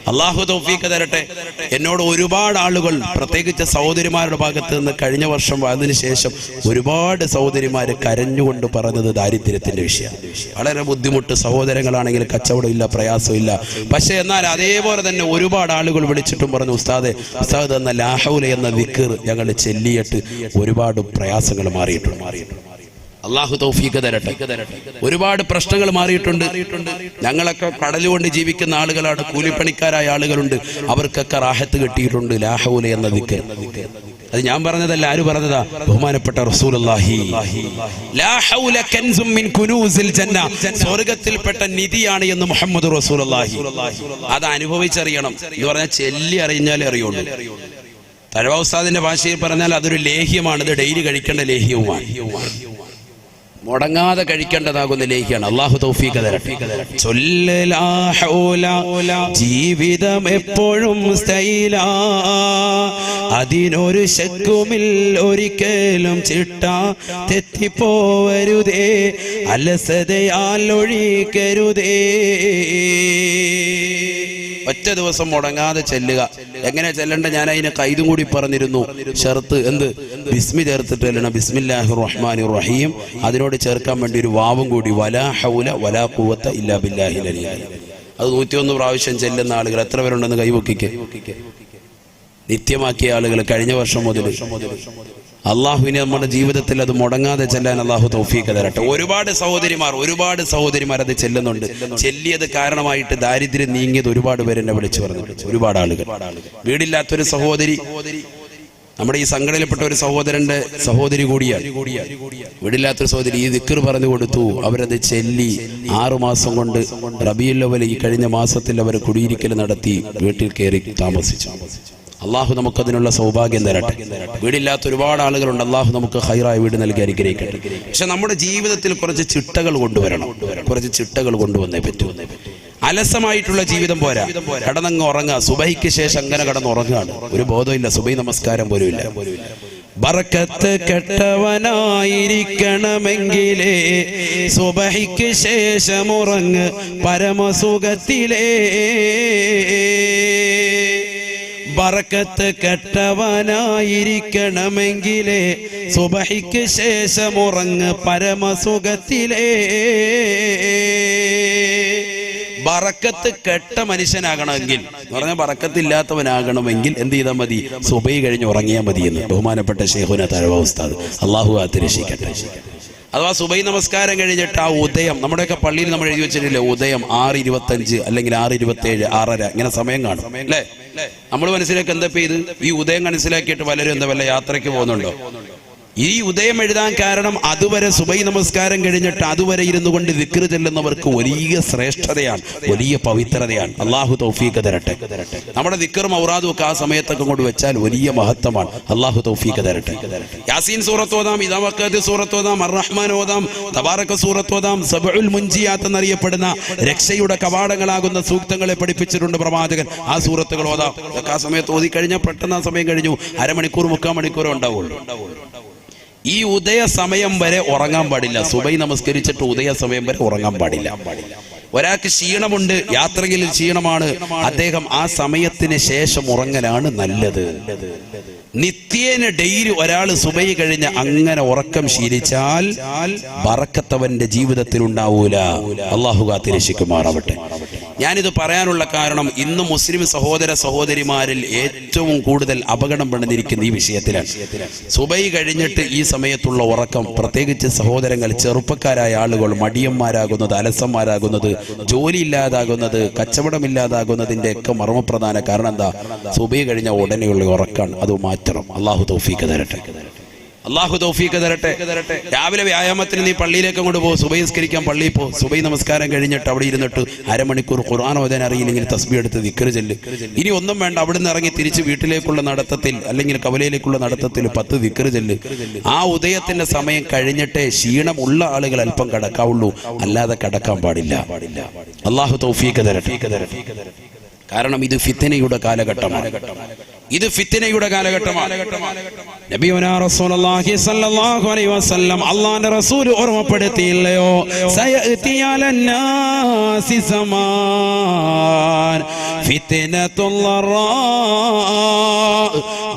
അള്ളാഹു തൗഫീഖ് തരട്ടെ. എന്നോട് ഒരുപാട് ആളുകൾ, പ്രത്യേകിച്ച് സഹോദരിമാരുടെ ഭാഗത്ത് നിന്ന് കഴിഞ്ഞ വർഷം അതിനുശേഷം ഒരുപാട് സഹോദരിമാര് കരഞ്ഞുകൊണ്ട് പറഞ്ഞത് ദാരിദ്ര്യത്തിന്റെ വിഷയം. വളരെ ബുദ്ധിമുട്ട്, സഹോദരങ്ങളാണെങ്കിൽ കച്ചവടമില്ല, പ്രയാസമില്ല. പക്ഷെ എന്നാൽ അതേപോലെ തന്നെ ഒരുപാട് ആളുകൾ വിളിച്ചിട്ടും പറഞ്ഞു, ഉസ്താദ് എന്ന ലാ ഹൗല എന്ന ദിക്ർ ഞങ്ങൾ ചെല്ലിയിട്ട് ഒരുപാട് പ്രയാസങ്ങൾ മാറിയിട്ടുണ്ട്. അള്ളാഹു തൗഫീഖ് തരട്ടെ. ഒരുപാട് പ്രശ്നങ്ങൾ മാറിയിട്ടുണ്ട്. ഞങ്ങളൊക്കെ കടലുകൊണ്ട് ജീവിക്കുന്ന ആളുകളാണ്, കൂലിപ്പണിക്കാരായ ആളുകളുണ്ട്. അവർക്കൊക്കെ റാഹത്ത് കിട്ടിയിട്ടുണ്ട് ലാ ഹൗല എന്ന ദിക്ർ. അത് ഞാൻ പറഞ്ഞതല്ല, ആര് പറഞ്ഞതാ? ബഹുമാനപ്പെട്ട റസൂലുള്ളാഹി. ലാ ഹൗല കൻസും മിൻ കുനൂസിൽ ജന്ന, സ്വർഗ്ഗത്തിൽപ്പെട്ട നിധിയാണ് എന്ന് മുഹമ്മദ് റസൂലുള്ളാഹി. അത് അനുഭവിച്ചറിയണം എന്ന് പറഞ്ഞാൽ ചെല്ലി അറിഞ്ഞാലേ അറിയുള്ളൂ. തഴവ ഉസ്താദിന്റെ ഭാഷയിൽ പറഞ്ഞാൽ അതൊരു ലേഹ്യമാണ്. ഇത് ഡെയിലി കഴിക്കേണ്ട ലേഹ്യവുമാണ്, മുടങ്ങാതെ കഴിക്കേണ്ടതാകുന്ന ലേഖ്യാണ്. അള്ളാഹു തൗഫീഖ് തരട്ടെ. ജീവിതം എപ്പോഴും സ്റ്റൈലാ, അതിനൊരു ശക്കുമിൽ ഒരിക്കലും ചിട്ട തെറ്റിപ്പോവരുതേ, അലസതയാൽ ഒഴിക്കരുതേ. ഒറ്റ ദിവസം മുടങ്ങാതെ ചെല്ലുക. എങ്ങനെ ചെല്ലണ്ട? ഞാൻ അതിനെ കൈതും കൂടി പറഞ്ഞിരുന്നു. ഷർത്ത് എന്ത്? ബിസ്മി ചേർത്തിട്ട് ചെല്ലണം. ബിസ്മില്ലാഹിർ റഹ്മാനിർ റഹീം. അതിനോട് ചേർക്കാൻ വേണ്ടി ഒരു വാവും കൂടി, വലാ ഹൗല വലാ ഖുവത ഇല്ലാ ബില്ലാഹിൽ അലിയ്യിൽ. അത് 101 പ്രാവശ്യം ചെല്ലുന്ന ആളുകൾ എത്ര പേരുണ്ടെന്ന് കൈവക്കിക്ക്. നിത്യമാക്കിയ ആളുകൾ കഴിഞ്ഞ വർഷം മുതൽ. അള്ളാഹുവിനെ നമ്മുടെ ജീവിതത്തിൽ അത് മുടങ്ങാതെ ചെല്ലാൻ അള്ളാഹു തൗഫീഖ് തരട്ടെ. ഒരുപാട് സഹോദരിമാർ അത് ചെല്ലുന്നുണ്ട്. ചെല്ലിയത് കാരണമായിട്ട് ദാരിദ്ര്യം നീങ്ങിയത് ഒരുപാട് പേര് എന്നെ വിളിച്ചു പറഞ്ഞിട്ടുണ്ട്. ഒരുപാട് ആളുകൾ. വീടില്ലാത്തൊരു സഹോദരി, നമ്മുടെ ഈ സംഘടനയിൽപ്പെട്ട ഒരു സഹോദരന്റെ സഹോദരി കൂടിയാണ്. വീടില്ലാത്തൊരു സഹോദരി ഈ ദിക്ർ പറഞ്ഞു കൊടുത്തു. അവരത് ചെല്ലി 6 മാസം കൊണ്ട് റബീഉൽ അവ്വൽ ഈ കഴിഞ്ഞ മാസത്തിൽ അവർ കുടിയിരിക്കൽ നടത്തി വീട്ടിൽ കയറി താമസിച്ചു. അള്ളാഹു നമുക്കതിനുള്ള സൗഭാഗ്യം തരട്ടെ. വീടില്ലാത്ത ഒരുപാട് ആളുകളുണ്ട്. അള്ളാഹു നമുക്ക് ഹൈറായ വീട് നൽകി അനുഗ്രഹിക്കട്ടെ. പക്ഷെ നമ്മുടെ ജീവിതത്തിൽ കുറച്ച് ചിട്ടകൾ കൊണ്ടുവരണം. കുറച്ച് ചിട്ടകൾ കൊണ്ടുവന്നേ പറ്റൂ. അലസമായിട്ടുള്ള ജീവിതം പോരാ. കടന്നങ്ങ് ഉറങ്ങുക. സുബഹിക്ക് ശേഷം അങ്ങനെ കടന്നുറങ്ങുകയാണ്. ഒരു ബോധമില്ല, സുബഹി നമസ്കാരം പോലും ഇല്ല. ബറക്കത്ത് കെട്ടവനായിരിക്കണമെങ്കിലേ സുബഹിക്ക് ശേഷം ഉറങ്ങ് പരമസുഖത്തിലേ. ബറക്കത്ത് കെട്ടവനായിരിക്കണമെങ്കിലേ സുബഹിക്ക് ശേഷം ഉറങ്ങ് പരമസുഖത്തിലേ. ബറക്കത്ത് കെട്ട മനുഷ്യനാകണമെങ്കിൽ എന്ന് പറഞ്ഞാൽ ബറക്കത്തില്ലാത്തവനാകണമെങ്കിൽ എന്ത് ചെയ്താൽ മതി? സുബഹി കഴിഞ്ഞ് ഉറങ്ങിയാൽ മതി എന്ന് ബഹുമാനപ്പെട്ട ശൈഖുന തഴവ ഉസ്താദ്, അള്ളാഹു കാത്തിരക്ഷിക്കട്ടെ. അഥവാ സുബഹി നമസ്കാരം കഴിഞ്ഞിട്ട് ആ ഉദയം, നമ്മുടെയൊക്കെ പള്ളിയിൽ നമ്മൾ എഴുതി വെച്ചിട്ടില്ലേ, ഉദയം 6:25 അല്ലെങ്കിൽ 6:27, 6:30 ഇങ്ങനെ സമയം കാണും അല്ലേ? നമ്മൾ മനസ്സിലാക്കി എന്താ ഇത്? ഈ ഉദയം മനസ്സിലാക്കിയിട്ട് പലരും എന്താ വല്ല യാത്രയ്ക്ക് പോകുന്നുണ്ടോ? ഈ ഉദയം എഴുതാൻ കാരണം അതുവരെ സുബഹി നമസ്കാരം കഴിഞ്ഞിട്ട് അതുവരെ ഇരുന്നു കൊണ്ട് ദിക്ർ ചെല്ലുന്നവർക്ക് വലിയ ശ്രേഷ്ഠതയാണ്, വലിയ പവിത്രതയാണ്. അള്ളാഹു തൗഫീഖ് തരട്ടെ. നമ്മുടെ ദിക്റും ഔറാദും ഒക്കെ ആ സമയത്തൊക്കെ കൊണ്ട് വെച്ചാൽ വലിയ മഹത്വമാണ്. അള്ളാഹു തൗഫീഖ് തരട്ടെ. യാസീൻ സൂറത്ത് ഓതാം, ഇദാ വഖഅത്ത് സൂറത്ത് ഓതാം, അർ-റഹ്മാൻ ഓതാം, തബാറക സൂറത്ത് ഓതാം. സബഉൽ മുൻജിയാത്ത് എന്നറിയപ്പെടുന്ന രക്ഷയുടെ കവാടങ്ങളാകുന്ന സൂക്തങ്ങളെ പഠിപ്പിച്ചിട്ടുണ്ട് പ്രവാചകൻ. ആ സൂറത്തുകൾ ഓതാം. ആ സമയത്ത് ഓതി കഴിഞ്ഞാൽ പെട്ടെന്ന് ആ സമയം കഴിഞ്ഞു. അരമണിക്കൂർ 3/4 മണിക്കൂറേ ഉണ്ടാവുള്ളൂ. ഈ ഉദയ സമയം വരെ ഉറങ്ങാൻ പാടില്ല. സുബഹി നമസ്കരിച്ചിട്ട് ഉദയ സമയം വരെ ഉറങ്ങാൻ പാടില്ല. ഒരാൾക്ക് ക്ഷീണമുണ്ട്, യാത്രയിൽ ക്ഷീണമാണ്, അദ്ദേഹം ആ സമയത്തിന് ശേഷം ഉറങ്ങലാണ് നല്ലത്. നിത്യേന ഡെയിലി ഒരാൾ സുബഹി കഴിഞ്ഞ് അങ്ങനെ ഉറക്കം ശീലിച്ചാൽ ബറക്കത്തവന്റെ ജീവിതത്തിൽ ഉണ്ടാവൂല. അള്ളാഹു കാത്തിരക്ഷിക്കുമാറാവട്ടെ. ഞാനിത് പറയാനുള്ള കാരണം ഇന്ന് മുസ്ലിം സഹോദര സഹോദരിമാരിൽ ഏറ്റവും കൂടുതൽ അപകടം പെടുന്നിരിക്കുന്ന ഈ വിഷയത്തിലാണ്. സുബഹി കഴിഞ്ഞിട്ട് ഈ സമയത്തുള്ള ഉറക്കം, പ്രത്യേകിച്ച് സഹോദരങ്ങൾ, ചെറുപ്പക്കാരായ ആളുകൾ മടിയന്മാരാകുന്നത്, അലസന്മാരാകുന്നത്, ജോലി ഇല്ലാതാകുന്നത്, കച്ചവടമില്ലാതാകുന്നതിന്റെ ഒക്കെ മർമ്മപ്രധാന കാരണം എന്താ? സുബഹി കഴിഞ്ഞ ഉടനെയുള്ള ഉറക്കാണ്. അത് മാറ്റണം. അള്ളാഹു തൗഫീഖ് തരട്ടെ. അള്ളാഹു തൗഫീഖ് തരട്ടെ. രാവിലെ വ്യായാമത്തിന് നീ പള്ളിയിലേക്ക് അങ്ങോട്ട് പോകും, സുബഹി നിസ്കരിക്കാൻ പള്ളിയിൽ പോ. സുബഹി നമസ്കാരം കഴിഞ്ഞിട്ട് അവിടെ ഇരുന്നിട്ട് അരമണിക്കൂർ ഖുർആൻ ഓതാൻ അറിയില്ലെങ്കിൽ തസ്ബീഹ് എടുത്ത് ദിക്ർ ചെല്ല്. ഇനി ഒന്നും വേണ്ട, അവിടുന്ന് ഇറങ്ങി തിരിച്ച് വീട്ടിലേക്കുള്ള നടത്തത്തിൽ അല്ലെങ്കിൽ കവലയിലേക്കുള്ള നടത്തത്തിൽ 10 ദിക്ർ ചെല്ല്. ആ ഉദയത്തിന്റെ സമയം കഴിഞ്ഞിട്ടേ ക്ഷീണമുള്ള ആളുകൾ അല്പം കടക്കാവുള്ളൂ, അല്ലാതെ കടക്കാൻ പാടില്ല. അള്ളാഹു തൗഫീഖ് തരട്ടെ. കാരണം ഇത് ഫിത്നയുടെ കാലഘട്ടമാണ്. ഇത് ഫിത്നയുടെ കാലഘട്ടമാണ്. നബിയുനാ റസൂലുള്ളാഹി സ്വല്ലല്ലാഹു അലൈഹി വസല്ലം അല്ലാഹുവിന്റെ റസൂൽ ഓർമ്മപ്പെടുത്തിയില്ലയോ, സയഅതി അലന്നാസി സമാൻ ഫിത്നത്തുൽ ലറാ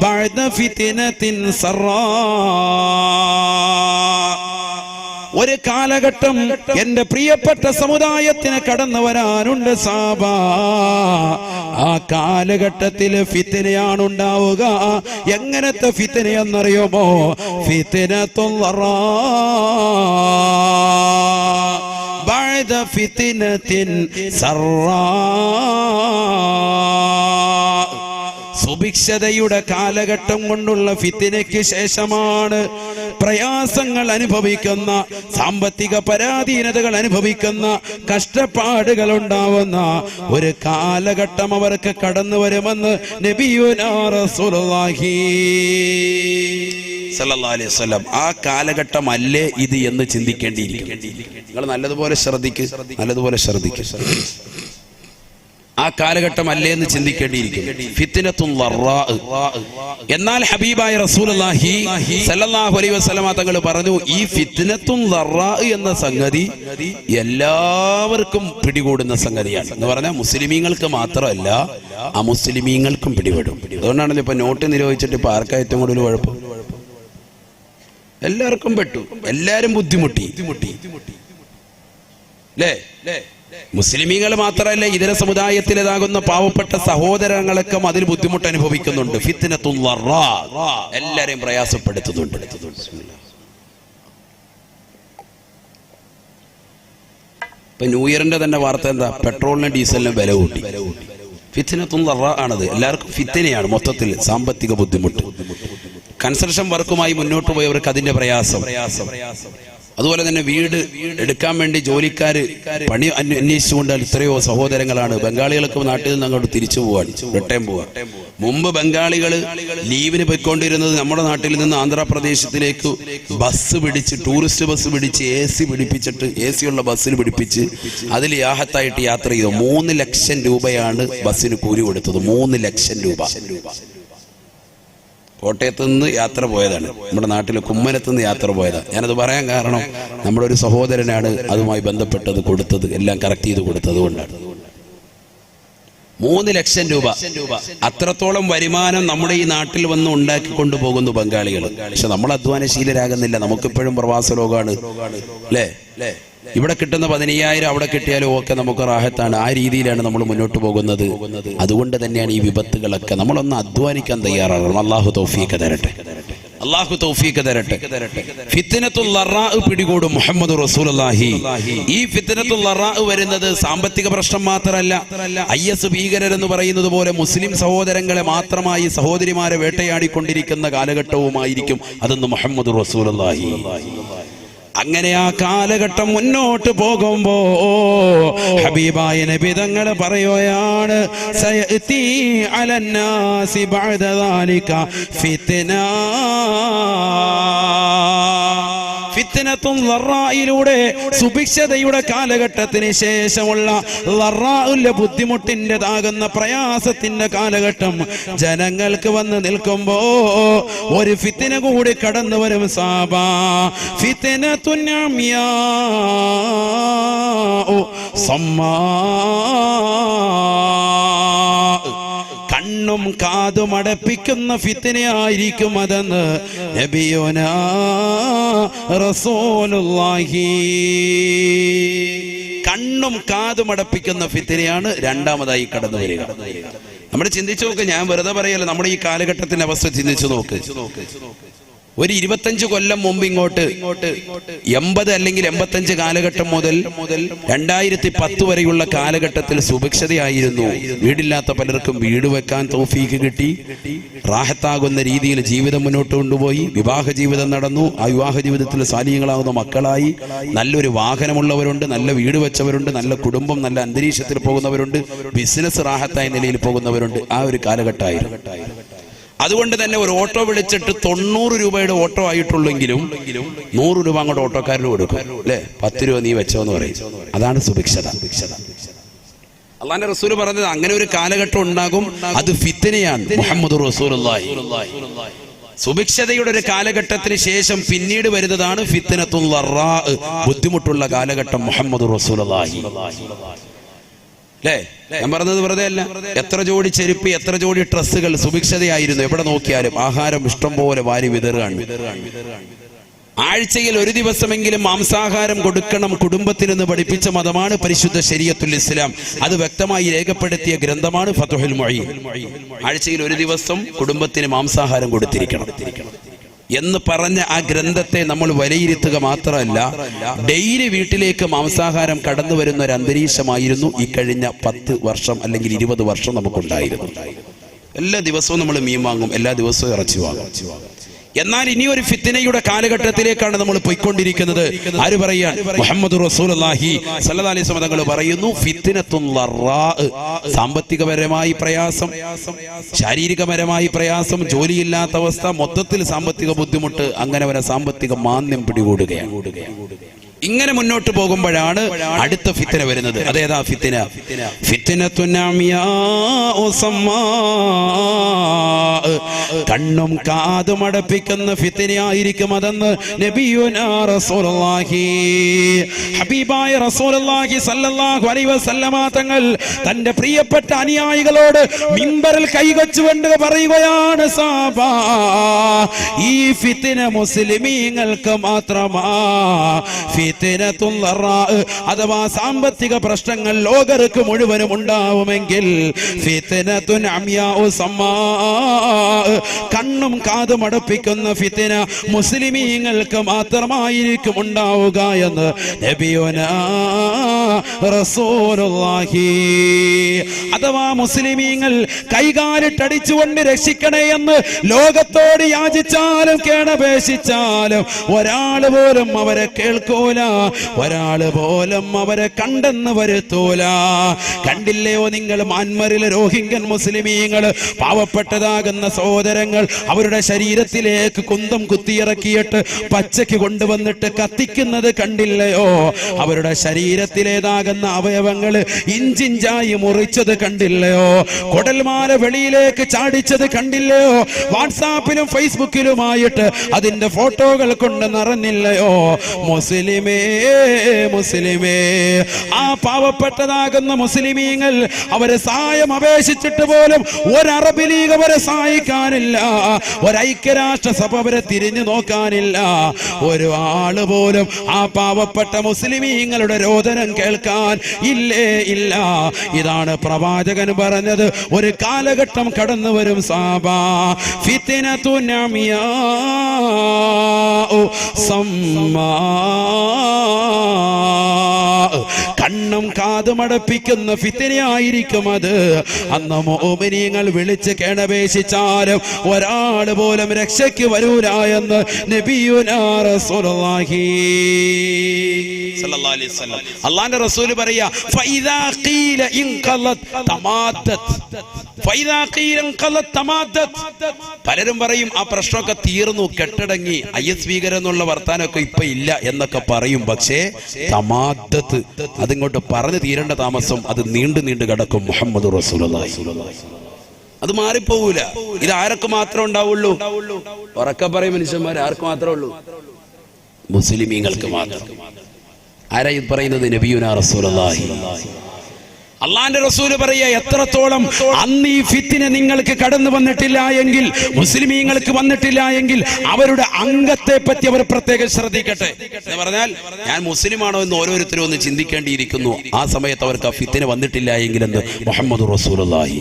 ബഅദ ഫിത്നത്തിൻ സറാ. ഒരു കാലഘട്ടം എന്റെ പ്രിയപ്പെട്ട സമുദായത്തിന് കടന്നു വരാനുണ്ട് സാബ. ആ കാലഘട്ടത്തിൽ ഫിത്നയാണ് ഉണ്ടാവുക. എങ്ങനത്തെ ഫിത്നയെന്നറിയുമോ? ഫിത്നത്തുൽ ലറാ ബഅദ ഫിത്നത്തിൻ സറാ. സുഭിക്ഷതയുടെ കാലഘട്ടം കൊണ്ടുള്ള ഫിത്നയ്ക്ക് ശേഷമാണ് പ്രയാസങ്ങൾ അനുഭവിക്കുന്ന, സാമ്പത്തിക പരാധീനതകൾ അനുഭവിക്കുന്ന, കഷ്ടപ്പാടുകൾ ഉണ്ടാവുന്ന ഒരു കാലഘട്ടം അവർക്ക് കടന്നു വരുമെന്ന് നബിയുനാ റസൂലുള്ളാഹി സല്ലല്ലാഹു അലൈഹി വസല്ലം. ആ കാലഘട്ടമല്ലേ ഇത് എന്ന് ചിന്തിക്കേണ്ടിയിരിക്കും. നിങ്ങൾ നല്ലതുപോലെ ശ്രദ്ധിക്കുക. ആ കാലഘട്ടം അല്ലേ എന്ന് ചിന്തിക്കേണ്ടിയിരിക്കും. ഫിത്നത്തുൽ ലറാ. എന്നാൽ ഹബീബായ റസൂലുള്ളാഹി സല്ലല്ലാഹു അലൈഹി വസല്ലമ തങ്ങൾ പറഞ്ഞു, ഈ ഫിത്നത്തുൽ ലറാ എന്ന സംഗതി എല്ലാവർക്കും പിടികൂടുന്ന സംഗതിയാണ് എന്ന് പറഞ്ഞാൽ മുസ്ലിമീങ്ങൾക്ക് മാത്രമല്ല അമുസ്ലിമീങ്ങൾക്കും പിടിപെടും. അതുകൊണ്ടാണല്ലോ ഇപ്പൊ നോട്ട് നിരോധിച്ചിട്ട് ഇപ്പൊ ആർക്കാ ഏറ്റവും കൂടുതൽ കുഴപ്പം? എല്ലാവർക്കും പെട്ടു, എല്ലാരും ബുദ്ധിമുട്ടി അല്ലേ? മുസ്ലിമീങ്ങൾ മാത്രമല്ല, ഇതര സമുദായത്തിലേതാകുന്ന പാവപ്പെട്ട സഹോദരങ്ങളൊക്കെ അതിൽ ബുദ്ധിമുട്ട് അനുഭവിക്കുന്നുണ്ട്. ഫിത്നത്തുൽ ലറാ എല്ലാരെയും പ്രയാസപ്പെടുത്തുന്നുണ്ട്. ഇപ്പൊ ന്യൂ ഇയറിന്റെ തന്നെ വാർത്ത എന്താ? പെട്രോളിനും ഡീസലിനും വില കൂട്ടി. ഫിത്നത്തുൽ ലറാ ആണത്. എല്ലാവർക്കും ഫിത്നയാണ് മൊത്തത്തിൽ. സാമ്പത്തിക ബുദ്ധിമുട്ട്, കൺസ്ട്രക്ഷൻ വർക്കുമായി മുന്നോട്ട് പോയവർക്ക് അതിന്റെ പ്രയാസം. അതുപോലെ തന്നെ വീട് എടുക്കാൻ വേണ്ടി ജോലിക്കാര് പണി അന്വേഷിച്ചുകൊണ്ട് എത്രയോ സഹോദരങ്ങളാണ്. ബംഗാളികളൊക്കെ നാട്ടിൽ നിന്ന് അങ്ങോട്ട് തിരിച്ചു പോവാൻ, റിട്ടേൺ പോവാൻ. മുമ്പ് ബംഗാളികൾ ലീവിന് പോയിക്കൊണ്ടിരുന്നത് നമ്മുടെ നാട്ടിൽ നിന്ന് ആന്ധ്രാപ്രദേശത്തിലേക്ക് ബസ് പിടിച്ച്, ടൂറിസ്റ്റ് ബസ് പിടിച്ച്, AC പിടിപ്പിച്ചിട്ട്, AC ഉള്ള ബസ്സിൽ പിടിപ്പിച്ച് അതിൽ യാഹത്തായിട്ട് യാത്ര ചെയ്തു. 3 ലക്ഷം രൂപയാണ് ബസ്സിന് കൂലി കൊടുത്തത്. 3 ലക്ഷം രൂപ. കോട്ടയത്ത് നിന്ന് യാത്ര പോയതാണ്, നമ്മുടെ നാട്ടിലെ കുമ്മനത്ത് നിന്ന് യാത്ര പോയതാണ്. ഞാനത് പറയാൻ കാരണം നമ്മുടെ ഒരു സഹോദരനാണ് അതുമായി ബന്ധപ്പെട്ടത് കൊടുത്തത്, എല്ലാം കറക്റ്റ് ചെയ്ത് കൊടുത്തത് കൊണ്ടാണ്. 3 ലക്ഷം രൂപ. അത്രത്തോളം വരുമാനം നമ്മുടെ ഈ നാട്ടിൽ വന്ന് ഉണ്ടാക്കിക്കൊണ്ടു പോകുന്നു ബംഗാളികൾ. പക്ഷെ നമ്മൾ അധ്വാനശീലരാകുന്നില്ല. നമുക്കിപ്പോഴും പ്രവാസ ലോകമാണ് അല്ലേ? ഇവിടെ കിട്ടുന്ന 15,000 അവിടെ കിട്ടിയാലും ഒക്കെ നമുക്ക് റാഹത്താണ്. ആ രീതിയിലാണ് നമ്മൾ മുന്നോട്ട് പോകുന്നത്. അതുകൊണ്ട് തന്നെയാണ് ഈ വിപത്തുകളൊക്കെ. നമ്മളൊന്ന് അധ്വാനിക്കാൻ തയ്യാറാകണം. അള്ളാഹു തൗഫീഖ് തരട്ടെ. ഫിത്നത്തുൽ ലറാ പിടികൂടും മുഹമ്മദ് റസൂലുള്ളാഹി. ഈ ഫിത്നത്തുൽ ലറാ വരുന്നത് സാമ്പത്തിക പ്രശ്നം മാത്രമല്ല. IS ഭീകരരെന്ന് പറയുന്നത് പോലെ മുസ്ലിം സഹോദരങ്ങളെ മാത്രമായി, സഹോദരിമാരെ വേട്ടയാടിക്കൊണ്ടിരിക്കുന്ന കാലഘട്ടവുമായിരിക്കും അതെന്ന് മുഹമ്മദ് റസൂലുള്ളാഹി. അങ്ങനെ ആ കാലഘട്ടം മുന്നോട്ട് പോകുമ്പോ ഹബീബായ നബി തങ്ങൾ പറയുകയാണ്, സയഅതി അലന്നാസി ബഅദ ദാലിക ഫിത്ന. ഫിത്നത്തുൽ ലറായിലൂടെ സുഭിക്ഷതയുടെ കാലഘട്ടത്തിന് ശേഷമുള്ള ലറാഉലെ ബുദ്ധിമുട്ടിൻ്റെതാകുന്ന പ്രയാസത്തിന്റെ കാലഘട്ടം ജനങ്ങൾക്ക് വന്ന് നിൽക്കുമ്പോ ഒരു ഫിത്ന കൂടി കടന്നു വരും സാബാ. ഫിത്നത്തുൻ അമിയാ സമ്മാ. കണ്ണും കാതും അടപ്പിക്കുന്ന ഫിത്നയായിരിക്കും അതെന്ന് നബിയുനാ റസൂലുള്ളാഹി. കണ്ണും കാതും അടപ്പിക്കുന്ന ഫിത്നയാണ് രണ്ടാമതായി കടന്നു വരിക. നമ്മൾ ചിന്തിച്ചു നോക്ക്, ഞാൻ വെറുതെ പറയല്ല, നമ്മുടെ ഈ കാലഘട്ടത്തിന്റെ അവസ്ഥ ചിന്തിച്ചു നോക്ക്. ഒരു 25 കൊല്ലം മുമ്പ് ഇങ്ങോട്ട് 80 അല്ലെങ്കിൽ 85 കാലഘട്ടം മുതൽ 2010 വരെയുള്ള കാലഘട്ടത്തിൽ സുഭിക്ഷതയായിരുന്നു. വീടില്ലാത്ത പലർക്കും വീട് വെക്കാൻ തൗഫീഖ് കിട്ടി. റാഹത്താകുന്ന രീതിയിൽ ജീവിതം മുന്നോട്ട് കൊണ്ടുപോയി. വിവാഹ ജീവിതം നടന്നു. ആ വിവാഹ ജീവിതത്തിൽ സാലിഹ്യങ്ങളാകുന്ന മക്കളായി. നല്ലൊരു വാഹനമുള്ളവരുണ്ട്, നല്ല വീട് വെച്ചവരുണ്ട്, നല്ല കുടുംബം, നല്ല അന്തരീക്ഷത്തിൽ പോകുന്നവരുണ്ട്, ബിസിനസ് റാഹത്തായ നിലയിൽ പോകുന്നവരുണ്ട്. ആ ഒരു കാലഘട്ടമായിരുന്നു. അതുകൊണ്ട് തന്നെ ഒരു ഓട്ടോ വിളിച്ചിട്ട് 90 രൂപയുടെ ഓട്ടോ ആയിട്ടുള്ളെങ്കിലും 100 രൂപ അങ്ങോട്ട് ഓട്ടോക്കാരന് കൊടുക്കും അല്ലെ? 10 രൂപ നീ വെച്ചോന്ന് പറയും. അതാണ് സുഭിക്ഷത. അള്ളാന്റെ റസൂൽ പറഞ്ഞത് അങ്ങനെ ഒരു കാലഘട്ടം ഉണ്ടാകും, അത് ഫിത്നയാണ്. മുഹമ്മദ് റസൂലുള്ളാഹി സുഭിക്ഷതയുടെ ഒരു കാലഘട്ടത്തിന് ശേഷം പിന്നീട് വരുന്നതാണ് ഫിത്നത്തുൽ ളറാ, ബുദ്ധിമുട്ടുള്ള കാലഘട്ടം. മുഹമ്മദ് റസൂലുള്ളാഹി അല്ലേ? ഞാൻ പറഞ്ഞത് വെറുതെ അല്ല. എത്ര ജോഡി ചെരുപ്പ്, എത്ര ജോഡി ഡ്രസ്സുകൾ സുഭിക്ഷതയായിരുന്നു. എവിടെ നോക്കിയാലും ആഹാരം ഇഷ്ടം പോലെ വാരി വിതറുകയാണ്. ആഴ്ചയിൽ ഒരു ദിവസമെങ്കിലും മാംസാഹാരം കൊടുക്കണം കുടുംബത്തിനെന്ന് പഠിപ്പിച്ച മതമാണ് പരിശുദ്ധ ശരീഅത്തുൽ ഇസ്ലാം. അത് വ്യക്തമായി രേഖപ്പെടുത്തിയ ഗ്രന്ഥമാണ് ഫത്ഹുൽ മുഈൻ. ആഴ്ചയിൽ ഒരു ദിവസം കുടുംബത്തിന് മാംസാഹാരം കൊടുത്തിരിക്കണം എന്ന് പറഞ്ഞ ആ ഗ്രന്ഥത്തെ നമ്മൾ വിലയിരുത്തുക മാത്രമല്ല, ഡെയിലി വീട്ടിലേക്ക് മാംസാഹാരം കടന്നു വരുന്ന ഒരു അന്തരീക്ഷമായിരുന്നു ഈ കഴിഞ്ഞ 10 വർഷം അല്ലെങ്കിൽ 20 വർഷം നമുക്കുണ്ടായിരുന്നു. എല്ലാ ദിവസവും നമ്മൾ മീൻ വാങ്ങും, എല്ലാ ദിവസവും ഇറച്ചി വാങ്ങും. എന്നാൽ ഇനി ഒരു ഫിത്നയുടെ കാലഘട്ടത്തിലേക്കാണ് നമ്മൾ പോയിക്കൊണ്ടിരിക്കുന്നത്. ആര് പറയാൻ? മുഹമ്മദ് റസൂലുള്ളാഹി സ്വല്ലല്ലാഹി അലൈഹി വസല്ലം തങ്ങൾ പറയുന്നു, ഫിത്നത്തുൽ ളറാ, സാമ്പത്തികപരമായി പ്രയാസം, ശാരീരികപരമായി പ്രയാസം, ജോലിയില്ലാത്ത അവസ്ഥ, മൊത്തത്തിൽ സാമ്പത്തിക ബുദ്ധിമുട്ട്, അങ്ങനെ വരെ സാമ്പത്തിക മാന്ദ്യം പിടികൂടുകയാണ്. ഇങ്ങനെ മുന്നോട്ട് പോകുമ്പോഴാണ് അടുത്ത ഫിത്ന വരുന്നത്. അതേതാ ഫിത്ന? ഫിത്നത്തുൻ അമിയാ ഉസമ്മാ, കണ്ണും കാതും അടപ്പിക്കുന്ന ഫിത്നയായിരിക്കും അതെന്ന് നബിയുനാ റസൂലുള്ളാഹി, ഹബീബായ റസൂലുള്ളാഹി സ്വല്ലല്ലാഹു അലൈഹി വസല്ലമ തങ്ങൾ തന്റെ പ്രിയപ്പെട്ട അനുയായികളോട് മിമ്പറിൽ കൈവച്ചുകൊണ്ട് പറയുകയാണ്, സഹാബാ, ഈ ഫിത്ന മുസ്ലിമീങ്ങൾക്ക് മാത്രമാ. ഫിത്നത്തുൽ ളറാ അഥവാ സാമ്പത്തിക പ്രശ്നങ്ങൾ ലോകർക്ക് മുഴുവനും ഉണ്ടാവുമെങ്കിൽ ഫിത്നത്തുൻ അമിയാ ഉസമ്മാ, കണ്ണും കാതും അടപ്പിക്കുന്ന ഫിത്ന മുസ്ലിമീങ്ങൾക്ക് മാത്രമായിരിക്കും ഉണ്ടാവുക എന്ന് നബിയുനാ റസൂലുള്ളാഹി. അഥവാ മുസ്ലിമീങ്ങൾ കൈകാലിട്ടടിച്ചുകൊണ്ട് രക്ഷിക്കണേ എന്ന് ലോകത്തോട് യാചിച്ചാലും കേണപേക്ഷിച്ചാലും ഒരാൾ പോലും അവരെ കേൾക്കൂല, ഒരാള് പോലും അവരെ കണ്ടെന്ന് വരുത്തൂല. കണ്ടില്ലയോ നിങ്ങൾ മ്യാൻമറിലെ റോഹിംഗ്യൻ മുസ്ലിമീങ്ങൾ, പാവപ്പെട്ടതാകുന്ന സഹോദരങ്ങൾ അവരുടെ ശരീരത്തിലേക്ക് കുന്തം കുത്തിയിറക്കിയിട്ട് പച്ചയ്ക്ക് കൊണ്ടുവന്നിട്ട് കത്തിക്കുന്നത് കണ്ടില്ലയോ? അവരുടെ ശരീരത്തിലേതാകുന്ന അവയവങ്ങൾ ഇഞ്ചിഞ്ചായി മുറിച്ചത് കണ്ടില്ലയോ? കുടൽമാല വെളിയിലേക്ക് ചാടിച്ചത് കണ്ടില്ലയോ? വാട്സാപ്പിലും ഫേസ്ബുക്കിലുമായിട്ട് അതിന്റെ ഫോട്ടോകൾ കൊണ്ട് നിറഞ്ഞില്ലയോ? മുസ്ലിമേ, മുസ്ലിമേ, ആ പാവപ്പെട്ടതാകുന്ന മുസ്ലിമീങ്ങൾ അവരെ സഹായം അപേക്ഷിച്ചിട്ട് പോലും ഒരു അറബ് ലീഗ് അവരെ സഹായിക്കാനില്ല, ഒരു ഐക്യരാഷ്ട്രസഭ അവരെ തിരിഞ്ഞു നോക്കാനില്ല, ഒരു ആള് പോലും ആ പാവപ്പെട്ട മുസ്ലിമീങ്ങളുടെ രോദനം കേൾക്കാൻ ഇല്ലേ ഇല്ല. ഇതാണ് പ്രവാചകൻ പറഞ്ഞത്. ഒരു കാലഘട്ടം കടന്നു വരും സഹാബാ, ഫിത്നത്തുൻ അമിയാ ഉസമ്മാ, കണ്ണും കാതും അടപ്പിക്കുന്ന ഫിത്നയായിരിക്കും അത്. അന്ന് മുഅ്മിനീങ്ങൾ വിളിച്ച് കേണപേക്ഷിച്ചാലും ഒരാൾ പോലും രക്ഷയ്ക്ക് വരൂല എന്ന് നബിയുനാ റസൂലുള്ളാഹി സ്വല്ലല്ലാഹി അലൈഹി വസല്ലം. അല്ലാഹുവിന്റെ റസൂൽ പറയാ, ഫൈദാ ഖീല ഇൻഖലത് തമാദ്ദത്, ഫൈദാ ഖീല ഇൻഖലത് തമാദ്ദത്. പലരും പറയും ആ പ്രശ്നമൊക്കെ തീർന്നു, കെട്ടടങ്ങി, IS ഭീകരം എന്നുള്ള വർത്താനമൊക്കെ ഇപ്പൊ ഇല്ല എന്നൊക്കെ പറയും. പക്ഷേ തമാദ്ദത്ത്, അതിങ്ങോട്ട് പറഞ്ഞു തീരേണ്ട താമസം അത് നീണ്ടു നീണ്ടു കിടക്കും. മുഹമ്മദ് റസൂലുള്ളാഹി അത് മാറിപ്പോകൂല. ഇത് ആരൊക്കെ മാത്രമേ ഉണ്ടാവുള്ളൂ? ഉറക്കെ പറയും മനുഷ്യന്മാർ, ആർക്ക് മാത്രമേ ഉള്ളൂ? മുസ്ലിമീങ്ങൾക്ക് മാത്രം. ആരാ ഇത് പറയുന്നത്? നബിയുനാ റസൂലുള്ളാഹി. അള്ളാന്റെ റസൂല് പറയാ, എത്രത്തോളം അന്ന് ഈ ഫിത്ന നിങ്ങൾക്ക് കടന്നു വന്നിട്ടില്ല എങ്കിൽ, മുസ്ലിമീങ്ങൾക്ക് വന്നിട്ടില്ല എങ്കിൽ അവരുടെ അംഗത്തെ പറ്റി അവർ പ്രത്യേകം ശ്രദ്ധിക്കട്ടെ എന്ന് പറഞ്ഞാൽ, ഞാൻ മുസ്ലിമാണോ എന്ന് ഓരോരുത്തരും ഒന്ന് ചിന്തിക്കേണ്ടിയിരിക്കുന്നു. ആ സമയത്ത് അവർക്ക് ആ ഫിത്ന വന്നിട്ടില്ല എങ്കിൽ എന്ന് മുഹമ്മദ് റസൂലുള്ളാഹി.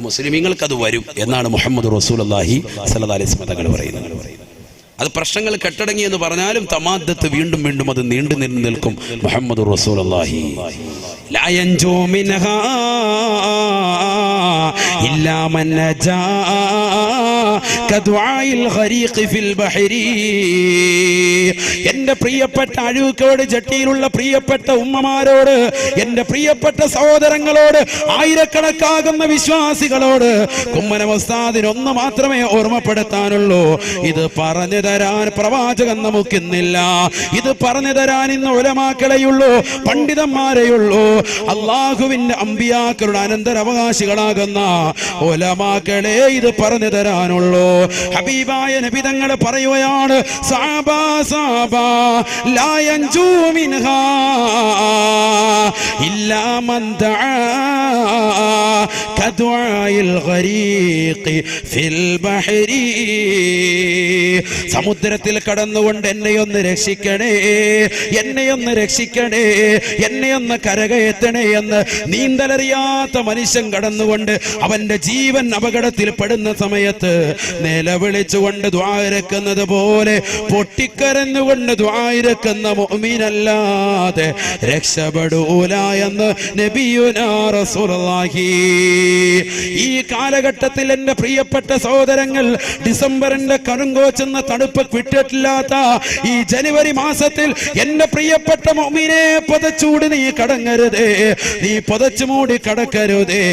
മുസ്ലിമീങ്ങൾക്ക് അത് വരും എന്നാണ് മുഹമ്മദ് റസൂലുള്ളാഹി സ്വല്ലല്ലാഹി അലൈഹി വസല്ലം തങ്ങൾ പറയുന്നത്. അത് പ്രശ്നങ്ങൾ കെട്ടടങ്ങി എന്ന് പറഞ്ഞാലും തമാദ്ദത്ത് വീണ്ടും വീണ്ടും അത് നീണ്ടു നിൽക്കും. മുഹമ്മദ് റസൂലുള്ളാഹി ലാ യൻജൂ മിൻഹാ ഇല്ലാ മൻ നജാ കദ്വാഇൽ ഖരീഖി ഫിൽ ബഹരി. എന്റെ പ്രിയപ്പെട്ട അഴൂക്കോട് ജട്ടിയിലുള്ള പ്രിയപ്പെട്ട ഉമ്മമാരോട്, എന്റെ പ്രിയപ്പെട്ട സഹോദരങ്ങളോട്, ആയിരക്കണക്കാകുന്ന വിശ്വാസികളോട് കുമ്മനം ഉസ്താദിന് ഒന്ന് മാത്രമേ ഓർമ്മപ്പെടുത്താനുള്ളൂ. ഇത് പറഞ്ഞു തരാൻ പ്രവാചകൻ നമുക്കിന്നില്ല. ഇത് പറഞ്ഞു തരാൻ ഇന്ന് ഉലമാക്കളെയുള്ളൂ, പണ്ഡിതന്മാരെയുള്ളൂ. അള്ളാഹുവിന്റെ അമ്പിയാക്കളുടെ അനന്തരാവകാശികളാകുന്ന ഉലമാക്കളെ ഇത് പറഞ്ഞു തരാനുള്ളൂ. ഹബീബായ നബി തങ്ങൾ പറയുകയാണ്, സഹാബാ സഹാബാ ലാ യൻജൂ മിൻഹാ ഇല്ലാ മൻ ദആ കദ്വാഇൽ ഖരീഖി ഫിൽ ബഹരി. സമുദ്രത്തിൽ കടന്നുകൊണ്ട് എന്നെയൊന്ന് രക്ഷിക്കണേ, എന്നെയൊന്ന് രക്ഷിക്കണേ, എന്നെയൊന്ന് കരകയറ്റണേ എന്ന് നീന്തലറിയാത്ത മനുഷ്യൻ കടന്നുകൊണ്ട് അവന്റെ ജീവൻ അപകടത്തിൽ പെടുന്ന സമയത്ത് നിലവിളിച്ചുകൊണ്ട് ദുആ ഇറക്കുന്നത് പോലെ പൊട്ടിക്കരഞ്ഞുകൊണ്ട് ദുആ ഇറക്കുന്ന മുഅ്മിനല്ലാതെ രക്ഷപ്പെടൂല എന്ന് നബിയുനാ റസൂലുള്ളാഹി. ഈ കാലഘട്ടത്തിൽ എന്റെ പ്രിയപ്പെട്ട സഹോദരങ്ങൾ, ഡിസംബറിന്റെ കടുങ്കോച്ചെന്ന തണുപ്പ് വിട്ടിട്ടില്ലാത്ത ഈ ജനുവരി മാസത്തിൽ എന്റെ പ്രിയപ്പെട്ട മുഅ്മിനെ പതച്ചൂടി നീ കടങ്ങരുതേ, നീ പതച്ചു മൂടി കടക്കരുതേ.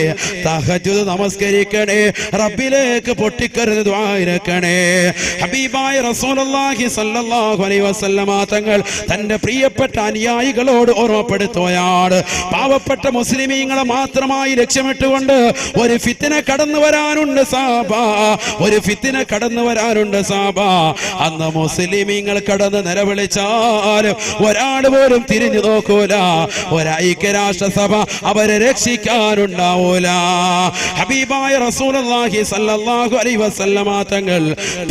തഹജ്ജുദ് നമസ്കരിക്കണേ, റബ്ബിലേക്ക് പൊട്ടിക്കരുത് ദുആ ഇറക്കണേ. ഹബീബായ റസൂലുള്ളാഹി സ്വല്ലല്ലാഹു അലൈഹി വസല്ലമ തങ്ങൾ തന്റെ പ്രിയപ്പെട്ട അനുയായികളോട് ഓർമ്മപ്പെടുത്തുകയാണ്, പാവപ്പെട്ട മുസ്ലിമീങ്ങളെ മാത്രമായി ലക്ഷ്യമിട്ടുകൊണ്ട് ഒരു ഫിത്ന കടന്നു വരാനുണ്ട് സാബാ, ഒരു ഫിത്ന കടന്നു വരാനുണ്ട് സാബാ. അന്ന് മുസ്ലിമീങ്ങൾ കടന്ന് നിലവിളിച്ചാൽ ഒരാൾ പോലും തിരിഞ്ഞു നോക്കൂല, ഒരൈക്യരാഷ്ട്രസഭ അവരെ രക്ഷിക്കാനുണ്ടാവൂല. ഹബീബായ റസൂലുള്ളാഹി സ്വല്ലല്ലാഹു അലൈഹി വസല്ലമ തങ്ങൾ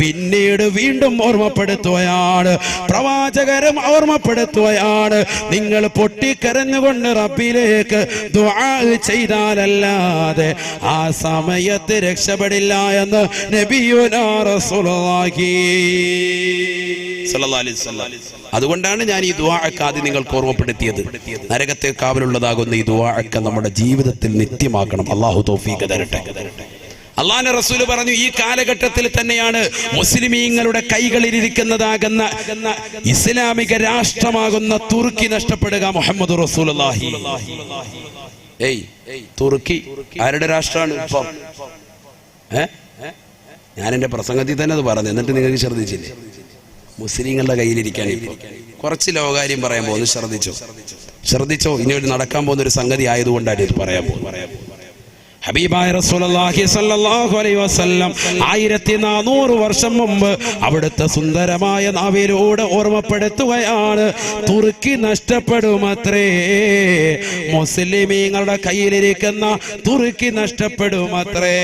പിന്നീട് വീണ്ടും ഓർമ്മപ്പെടുത്തുകയാണ്, പ്രവാചകരും ഓർമ്മപ്പെടുത്തുകയാണ്, നിങ്ങൾ പൊട്ടിക്കരഞ്ഞുകൊണ്ട് റബ്ബിലേക്ക് ദുആ ചെയ്താലല്ലാതെ ആ സമയത്ത് രക്ഷപ്പെടില്ല എന്ന് നബിയുനാ റസൂലുള്ളാഹി സ്വല്ലല്ലാഹു അലൈഹി വസല്ലം. അതുകൊണ്ടാണ് ഞാൻ ഈ ദുആഅക്ക് ആദ്യം നിങ്ങൾക്ക് ഓർമ്മപ്പെടുത്തിയത്. നരകത്തെ കാവലുള്ളതാകുന്ന ഈ ദുആഅക്ക് നമ്മുടെ ജീവിതത്തിൽ നിത്യമാക്കണം. അല്ലാഹു തൗഫീഖ് തരട്ടെ. അള്ളാഹുവിന്റെ റസൂല് പറഞ്ഞു, ഈ കാലഘട്ടത്തിൽ തന്നെയാണ് മുസ്ലിമീങ്ങളുടെ കൈകളിലിരിക്കുന്നതാകുന്ന ഇസ്ലാമിക രാഷ്ട്രമാകുന്ന തുർക്കി നഷ്ടപ്പെടുക. മുഹമ്മദ് റസൂലുള്ളാഹി. തുർക്കി ആരുടെ രാഷ്ട്രമാണ് ഇപ്പം? ഞാൻ എന്റെ പ്രസംഗത്തിൽ തന്നെ അത് പറഞ്ഞു, എന്നിട്ട് നിങ്ങൾക്ക് ശ്രദ്ധിച്ചില്ലേ? മുസ്ലിങ്ങളുടെ കയ്യിലിരിക്കാൻ ഇപ്പൊ കുറച്ച് ലോകാര്യം പറയാൻ പോകുന്നു. ശ്രദ്ധിച്ചോ. ഇനി ഒരു നടക്കാൻ പോകുന്ന ഒരു സംഗതി ആയതുകൊണ്ടാണ് ഇത് പറയാൻ പോകുന്നത്. ഹബീബായ റസൂലുള്ളാഹി സ്വല്ലല്ലാഹു അലൈഹി വസല്ലം 1400 വർഷം മുമ്പ് അവിടുത്തെ സുന്ദരമായ നാവിലൂടെ ഓർമ്മപ്പെടുത്തുകയാണ്, തുർക്കി നഷ്ടപ്പെടുമത്രേ, മുസ്ലിമീങ്ങളുടെ കയ്യിലിരിക്കുന്ന തുർക്കി നഷ്ടപ്പെടുമത്രേ.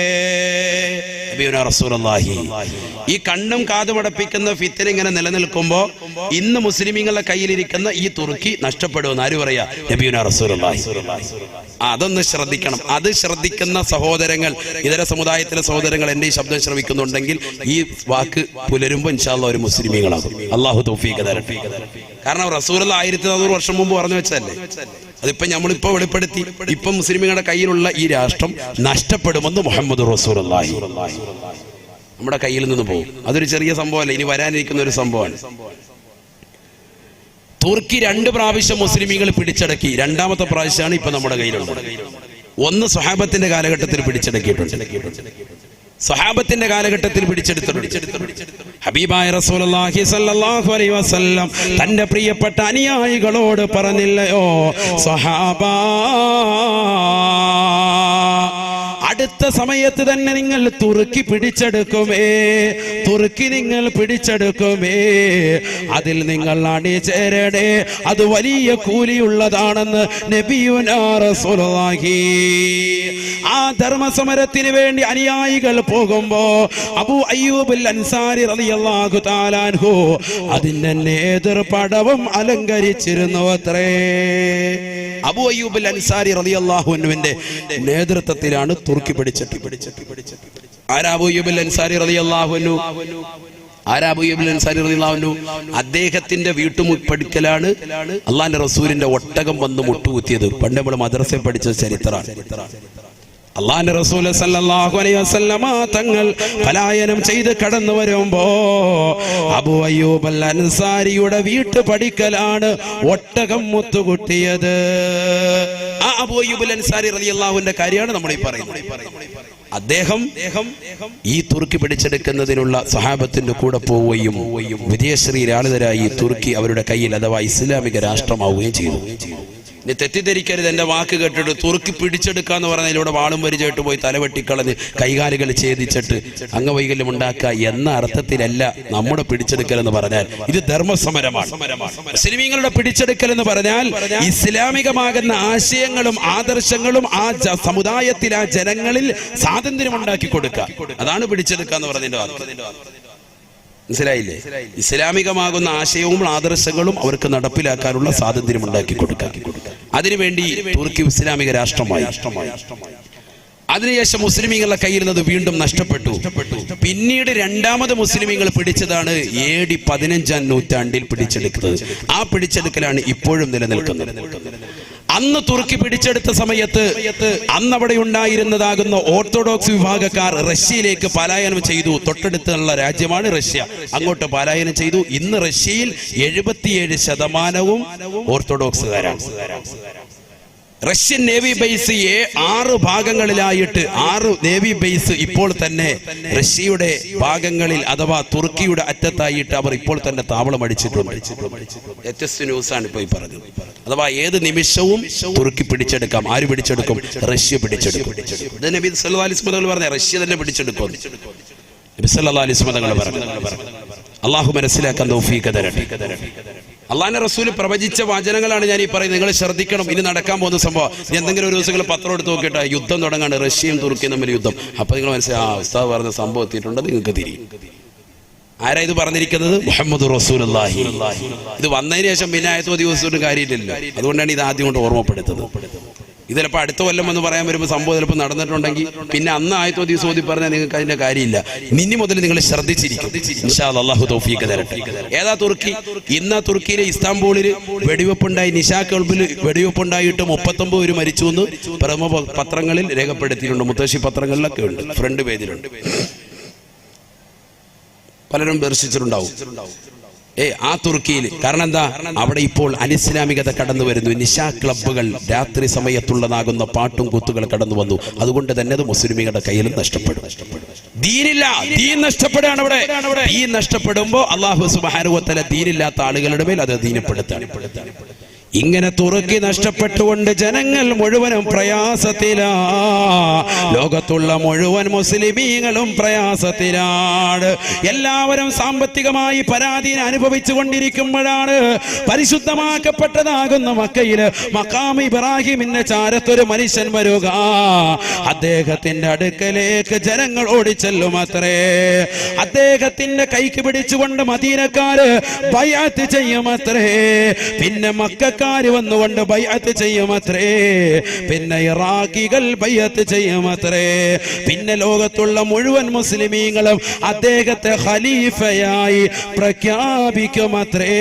നബിയുനാ റസൂലുള്ളാഹി ഈ കണ്ണും കാതുമടപ്പിക്കുന്ന ഫിത്ന ഇങ്ങനെ നിലനിൽക്കുമ്പോ ഇന്ന് മുസ്ലിമീങ്ങളുടെ കയ്യിലിരിക്കുന്ന ഈ തുർക്കി നഷ്ടപ്പെടുമെന്ന് ആര് പറയാ? നബിയുനാ റസൂലുള്ളാഹി. അതൊന്ന് ശ്രദ്ധിക്കണം. അത് ശ്രദ്ധിക്കുന്ന സഹോദരങ്ങൾ, ഇതര സമുദായത്തിലെ സഹോദരങ്ങൾ എന്റെ ഈ ശബ്ദം ശ്രമിക്കുന്നുണ്ടെങ്കിൽ ഈ വാക്ക് പുലരുമ്പോ ഇൻഷാ അല്ലാഹ് ഒരു മുസ്ലിമീങ്ങളാകും. അല്ലാഹു തൗഫീഖ് തരട്ടെ. കാരണം റസൂലുള്ളാഹി 1400 വർഷം മുമ്പ് പറഞ്ഞു വെച്ചല്ലേ, അതിപ്പോ നമ്മളിപ്പോ വെളിപ്പെടുത്തി. ഇപ്പൊ മുസ്ലിമീങ്ങളുടെ കയ്യിലുള്ള ഈ രാഷ്ട്രം നഷ്ടപ്പെടുമെന്ന് മുഹമ്മദ് റസൂലുള്ളാഹി നമ്മുടെ കയ്യിൽ നിന്ന് പോകും. അതൊരു ചെറിയ സംഭവമല്ല, ഇനി വരാനിരിക്കുന്ന ഒരു സംഭവമാണ്. തുർക്കി 2 പ്രാവശ്യം മുസ്ലിമീങ്ങൾ പിടിച്ചടക്കി. 2ാമത്തെ പ്രാവശ്യമാണ് ഇപ്പൊ നമ്മുടെ കയ്യിലുള്ളത്. ഒന്ന് സ്വഹാബത്തിന്റെ കാലഘട്ടത്തിൽ പിടിച്ചടക്കിയിട്ടുണ്ട്. സ്വഹാബത്തിന്റെ കാലഘട്ടത്തിൽ പിടിച്ചെടുത്തിട്ടുണ്ട്. ഹബീബായ റസൂലുള്ളാഹി സ്വല്ലല്ലാഹു അലൈഹി വസല്ലം തന്റെ പ്രിയപ്പെട്ട അനുയായികളോട് പറഞ്ഞില്ലയോ, സ്വഹാബാ അടുത്ത സമയത്ത് തന്നെ നിങ്ങൾ തുർക്കി പിടിച്ചെടുക്കുമേ, തുർക്കി നിങ്ങൾ പിടിച്ചെടുക്കുമേ, അതിൽ നിങ്ങൾ അണിചേരണേ, അത് വലിയ കൂലിയുള്ളതാണെന്ന് നബിയുനാ റസൂലുള്ളാഹി. ആ ധർമ്മസമരത്തിന് വേണ്ടി അനുയായികൾ പോകുമ്പോ അബൂ അയ്യൂബുൽ അൻസാരി റളിയല്ലാഹു തആല അൻഹു അതിന്റെ നേതൃപടവും അലങ്കരിച്ചിരുന്നു അത്രേ. അബൂ അയ്യൂബുൽ അൻസാരി റളിയല്ലാഹു അൻഹുവിന്റെ നേതൃത്വത്തിലാണ് തുർക്കി പിടിച്ചെട്ടി. ആരാ അബൂ അയ്യൂബുൽ അൻസാരി റളിയല്ലാഹു അൻഹു? അദ്ദേഹത്തിന്റെ വീട്ടുമുപ്പടിക്കലാണ് അള്ളാന്റെ റസൂലിന്റെ ഒട്ടകം വന്ന് മുട്ടുകുത്തിയത്. പണ്ട് നമ്മൾ മദ്രസയിൽ പഠിച്ച ചരിത്രമാണ്. അല്ലാഹുവിന്റെ റസൂൽ സല്ലല്ലാഹു അലൈഹി വസല്ലമ തങ്ങൾ പലായനം ചെയ്ത് കടന്നു വരുമ്പോ അബൂ അയ്യൂബ് അൽ അൻസാരിയുടെ വീട്ടു പടിക്കലാണ് ഒട്ടകം മുത്തുകുട്ടിയത്. ആ അബൂ അയ്യൂബ് അൽ അൻസാരി റളിയല്ലാഹുവിന്റെ കാര്യമാണ് നമ്മൾ ഈ പറയുന്നത്. അദ്ദേഹം ഈ തുർക്കി പിടിച്ചെടുക്കുന്നതിനുള്ള സഹാബത്തിന്റെ കൂടെ പോവുകയും വിജയശ്രീലാളിതരായി തുർക്കി അവരുടെ കയ്യിൽ അഥവാ ഇസ്ലാമിക രാഷ്ട്രമാവുകയും ചെയ്തു. ഇനി തെറ്റിദ്ധരിക്കരുത്, എന്റെ വാക്ക് കേട്ടിട്ട് തുർക്കി പിടിച്ചെടുക്കാന്ന് പറഞ്ഞതിലൂടെ വാളും വരിചായിട്ട് പോയി തലവെട്ടിക്കളഞ്ഞ് കൈകാലുകൾ ഛേദിച്ചിട്ട് അംഗവൈകല്യം ഉണ്ടാക്കുക എന്ന അർത്ഥത്തിലല്ല നമ്മുടെ പിടിച്ചെടുക്കൽ എന്ന് പറഞ്ഞാൽ. ഇത് ധർമ്മസമരമാണ്. മുസ്ലിമീങ്ങളുടെ പിടിച്ചെടുക്കൽ എന്ന് പറഞ്ഞാൽ ഇസ്ലാമികമാകുന്ന ആശയങ്ങളും ആദർശങ്ങളും ആ സമുദായത്തിൽ ആ ജനങ്ങളിൽ സ്വാതന്ത്ര്യം ഉണ്ടാക്കി കൊടുക്കുക. അതാണ് പിടിച്ചെടുക്കുക എന്ന് പറഞ്ഞതിന്റെ വാക്ക്. മനസ്സിലായില്ലേ? ഇസ്ലാമികമാകുന്ന ആശയവും ആദർശങ്ങളും അവർക്ക് നടപ്പിലാക്കാനുള്ള സ്വാതന്ത്ര്യം ഉണ്ടാക്കി കൊടുക്കുക. അതിനുവേണ്ടി തുർക്കി ഇസ്ലാമിക രാഷ്ട്രമായി. അതിനുശേഷം മുസ്ലിമീങ്ങളുടെ കയ്യിൽ നിന്ന് വീണ്ടും നഷ്ടപ്പെട്ടു. പിന്നീട് രണ്ടാമത് മുസ്ലിമീങ്ങൾ പിടിച്ചതാണ് AD 15-ാം നൂറ്റാണ്ടിൽ പിടിച്ചെടുക്കുന്നത്. ആ പിടിച്ചെടുക്കലാണ് ഇപ്പോഴും നിലനിൽക്കുന്നത്. അന്ന് തുർക്കി പിടിച്ചെടുത്ത സമയത്ത് അന്നവിടെ ഉണ്ടായിരുന്നതാകുന്ന ഓർത്തഡോക്സ് വിഭാഗക്കാർ റഷ്യയിലേക്ക് പലായനം ചെയ്തു. തൊട്ടടുത്തുള്ള രാജ്യമാണ് റഷ്യ. അങ്ങോട്ട് പലായനം ചെയ്തു. ഇന്ന് റഷ്യയിൽ 77% ഓർത്തഡോക്സുകാരാണ്. റഷ്യൻ നേവി ബേസ് 6 ഭാഗങ്ങളിലായിട്ട് 6 നേവി ബേസ് ഇപ്പോൾ തന്നെ റഷ്യയുടെ ഭാഗങ്ങളിൽ അഥവാ തുർക്കിയുടെ അറ്റത്തായിട്ട് അവർ ഇപ്പോൾ തന്നെ താവളം അടിച്ചിട്ടുണ്ട്. ലേറ്റസ്റ്റ് ന്യൂസ് ആണ് ഇപ്പോൾ ഈ പറഞ്ഞത്. അഥവാ ഏത് നിമിഷവും തുർക്കി പിടിച്ചെടുക്കാം. ആര് പിടിച്ചെടുക്കും? റഷ്യ പിടിച്ചെടുക്കും. ഇത് നബി സല്ലല്ലാഹു അലൈഹി വസല്ലം തങ്ങൾ പറഞ്ഞ റഷ്യ തന്നെ പിടിച്ചെടുക്കും. നബി സല്ലല്ലാഹു അലൈഹി വസല്ലം തങ്ങൾ പറഞ്ഞു. അള്ളാഹു മനസ്സിലാക്കാൻ തൗഫീഖ് തരട്ടെ. അള്ളാഹുവിന്റെ റസൂൽ പ്രവചിച്ച വചനങ്ങളാണ് ഞാൻ ഈ പറയുന്നത്. നിങ്ങൾ ശ്രദ്ധിക്കണം. ഇനി നടക്കാൻ പോകുന്ന സംഭവം. എന്തെങ്കിലും ഒരു ദിവസം പത്രം എടുത്ത് നോക്കിയിട്ട് യുദ്ധം തുടങ്ങാണ്, റഷ്യയും തുർക്കിയും തമ്മിൽ യുദ്ധം. അപ്പൊ നിങ്ങൾ മനസ്സിലായി ഉസ്താദ് പറഞ്ഞ സംഭവം എത്തിയിട്ടുണ്ട്, നിങ്ങൾക്ക് തിരിയും. ആരാ ഇത് പറഞ്ഞിരിക്കുന്നത്? മുഹമ്മദ് റസൂലുള്ളാഹി. ഇത് വന്നതിന് ശേഷം പിന്നെ ആയത്ത് ദിവസവും കാര്യമില്ലല്ലോ. അതുകൊണ്ടാണ് ഇത് ആദ്യം കൊണ്ട് ഓർമ്മപ്പെടുത്തുന്നത്. ഇത് ചിലപ്പോൾ അടുത്ത കൊല്ലം എന്ന് പറയാൻ വരുമ്പോൾ സംഭവം ചിലപ്പോൾ നടന്നിട്ടുണ്ടെങ്കിൽ പിന്നെ അന്ന് ആയത്തോ ദിവസം ഓതി പറഞ്ഞാൽ നിങ്ങൾക്ക് അതിന്റെ കാര്യമില്ല. ഇനി മുതൽ നിങ്ങൾ ശ്രദ്ധിച്ചിരിക്കും. ഇൻഷാ അല്ലാഹ് അല്ലാഹു തൗഫീഖ് തരട്ടെ. ഏതാ തുർക്കി? ഇന്ന് തുർക്കിയിലെ ഇസ്താംബൂളിൽ വെടിവെപ്പുണ്ടായി. നിശാ ക്ലബ്ബിൽ വെടിവെപ്പുണ്ടായിട്ട് 39 പേര് മരിച്ചു എന്ന് പ്രമുഖ പത്രങ്ങളിൽ രേഖപ്പെടുത്തിയിട്ടുണ്ട്. മുത്തശ്ശി പത്രങ്ങളിലൊക്കെ ഉണ്ട്, ഫ്രണ്ട് പേജിലുണ്ട്. പലരും ദർശിച്ചിട്ടുണ്ടാവും. ആ തുർക്കിയിൽ. കാരണം എന്താ? അവിടെ ഇപ്പോൾ അനിസ്ലാമികത കടന്നു വരുന്നു. നിശാ ക്ലബ്ബുകൾ, രാത്രി സമയത്തുള്ളതാകുന്ന പാട്ടും കൂത്തുകൾ കടന്നു വന്നു. അതുകൊണ്ട് തന്നെ അത് മുസ്ലിമീങ്ങളുടെ കയ്യിലും നഷ്ടപ്പെടും. ദീനില്ല, ദീൻ നഷ്ടപ്പെടുകയാണ് അവിടെ. ദീൻ നഷ്ടപ്പെടുമ്പോ അല്ലാഹു സുബ്ഹാനഹു വ തആല ദീനില്ലാത്ത ആളുകളുടെ മേൽ അത് ദീനപ്പെടുത്താണ്. ഇങ്ങനെ തുർക്കി നഷ്ടപ്പെട്ടുകൊണ്ട് ജനങ്ങൾ മുഴുവനും പ്രയാസത്തിലാ. ലോകത്തുള്ള മുഴുവൻ മുസ്ലിമീങ്ങളും പ്രയാസത്തിലാണ്. എല്ലാവരും സാമ്പത്തികമായി പരാധീനം അനുഭവിച്ചു കൊണ്ടിരിക്കുമ്പോഴാണ് പരിശുദ്ധമാക്കപ്പെട്ടതാകുന്ന മക്കയില് മഖാം ഇബ്രാഹിമിന്റെ ചാരത്തൊരു മനുഷ്യൻ വരുക. അദ്ദേഹത്തിന്റെ അടുക്കലേക്ക് ജനങ്ങൾ ഓടിച്ചെല്ലും അത്രേ. അദ്ദേഹത്തിന്റെ കൈക്ക് പിടിച്ചുകൊണ്ട് മദീനക്കാര് ബൈഅത്ത് ചെയ്യുമത്രേ. പിന്നെ മക്ക വന്നുകൊണ്ട് ബൈഅത്ത് ചെയ്യുമത്രേ. പിന്നെ ഇറാഖികൾ ബൈഅത്ത് ചെയ്യുമത്രേ. പിന്നെ ലോകത്തുള്ള മുഴുവൻ മുസ്ലിമീങ്ങളും അദ്ദേഹത്തെ ഖലീഫയായി പ്രഖ്യാപിക്കുമത്രേ.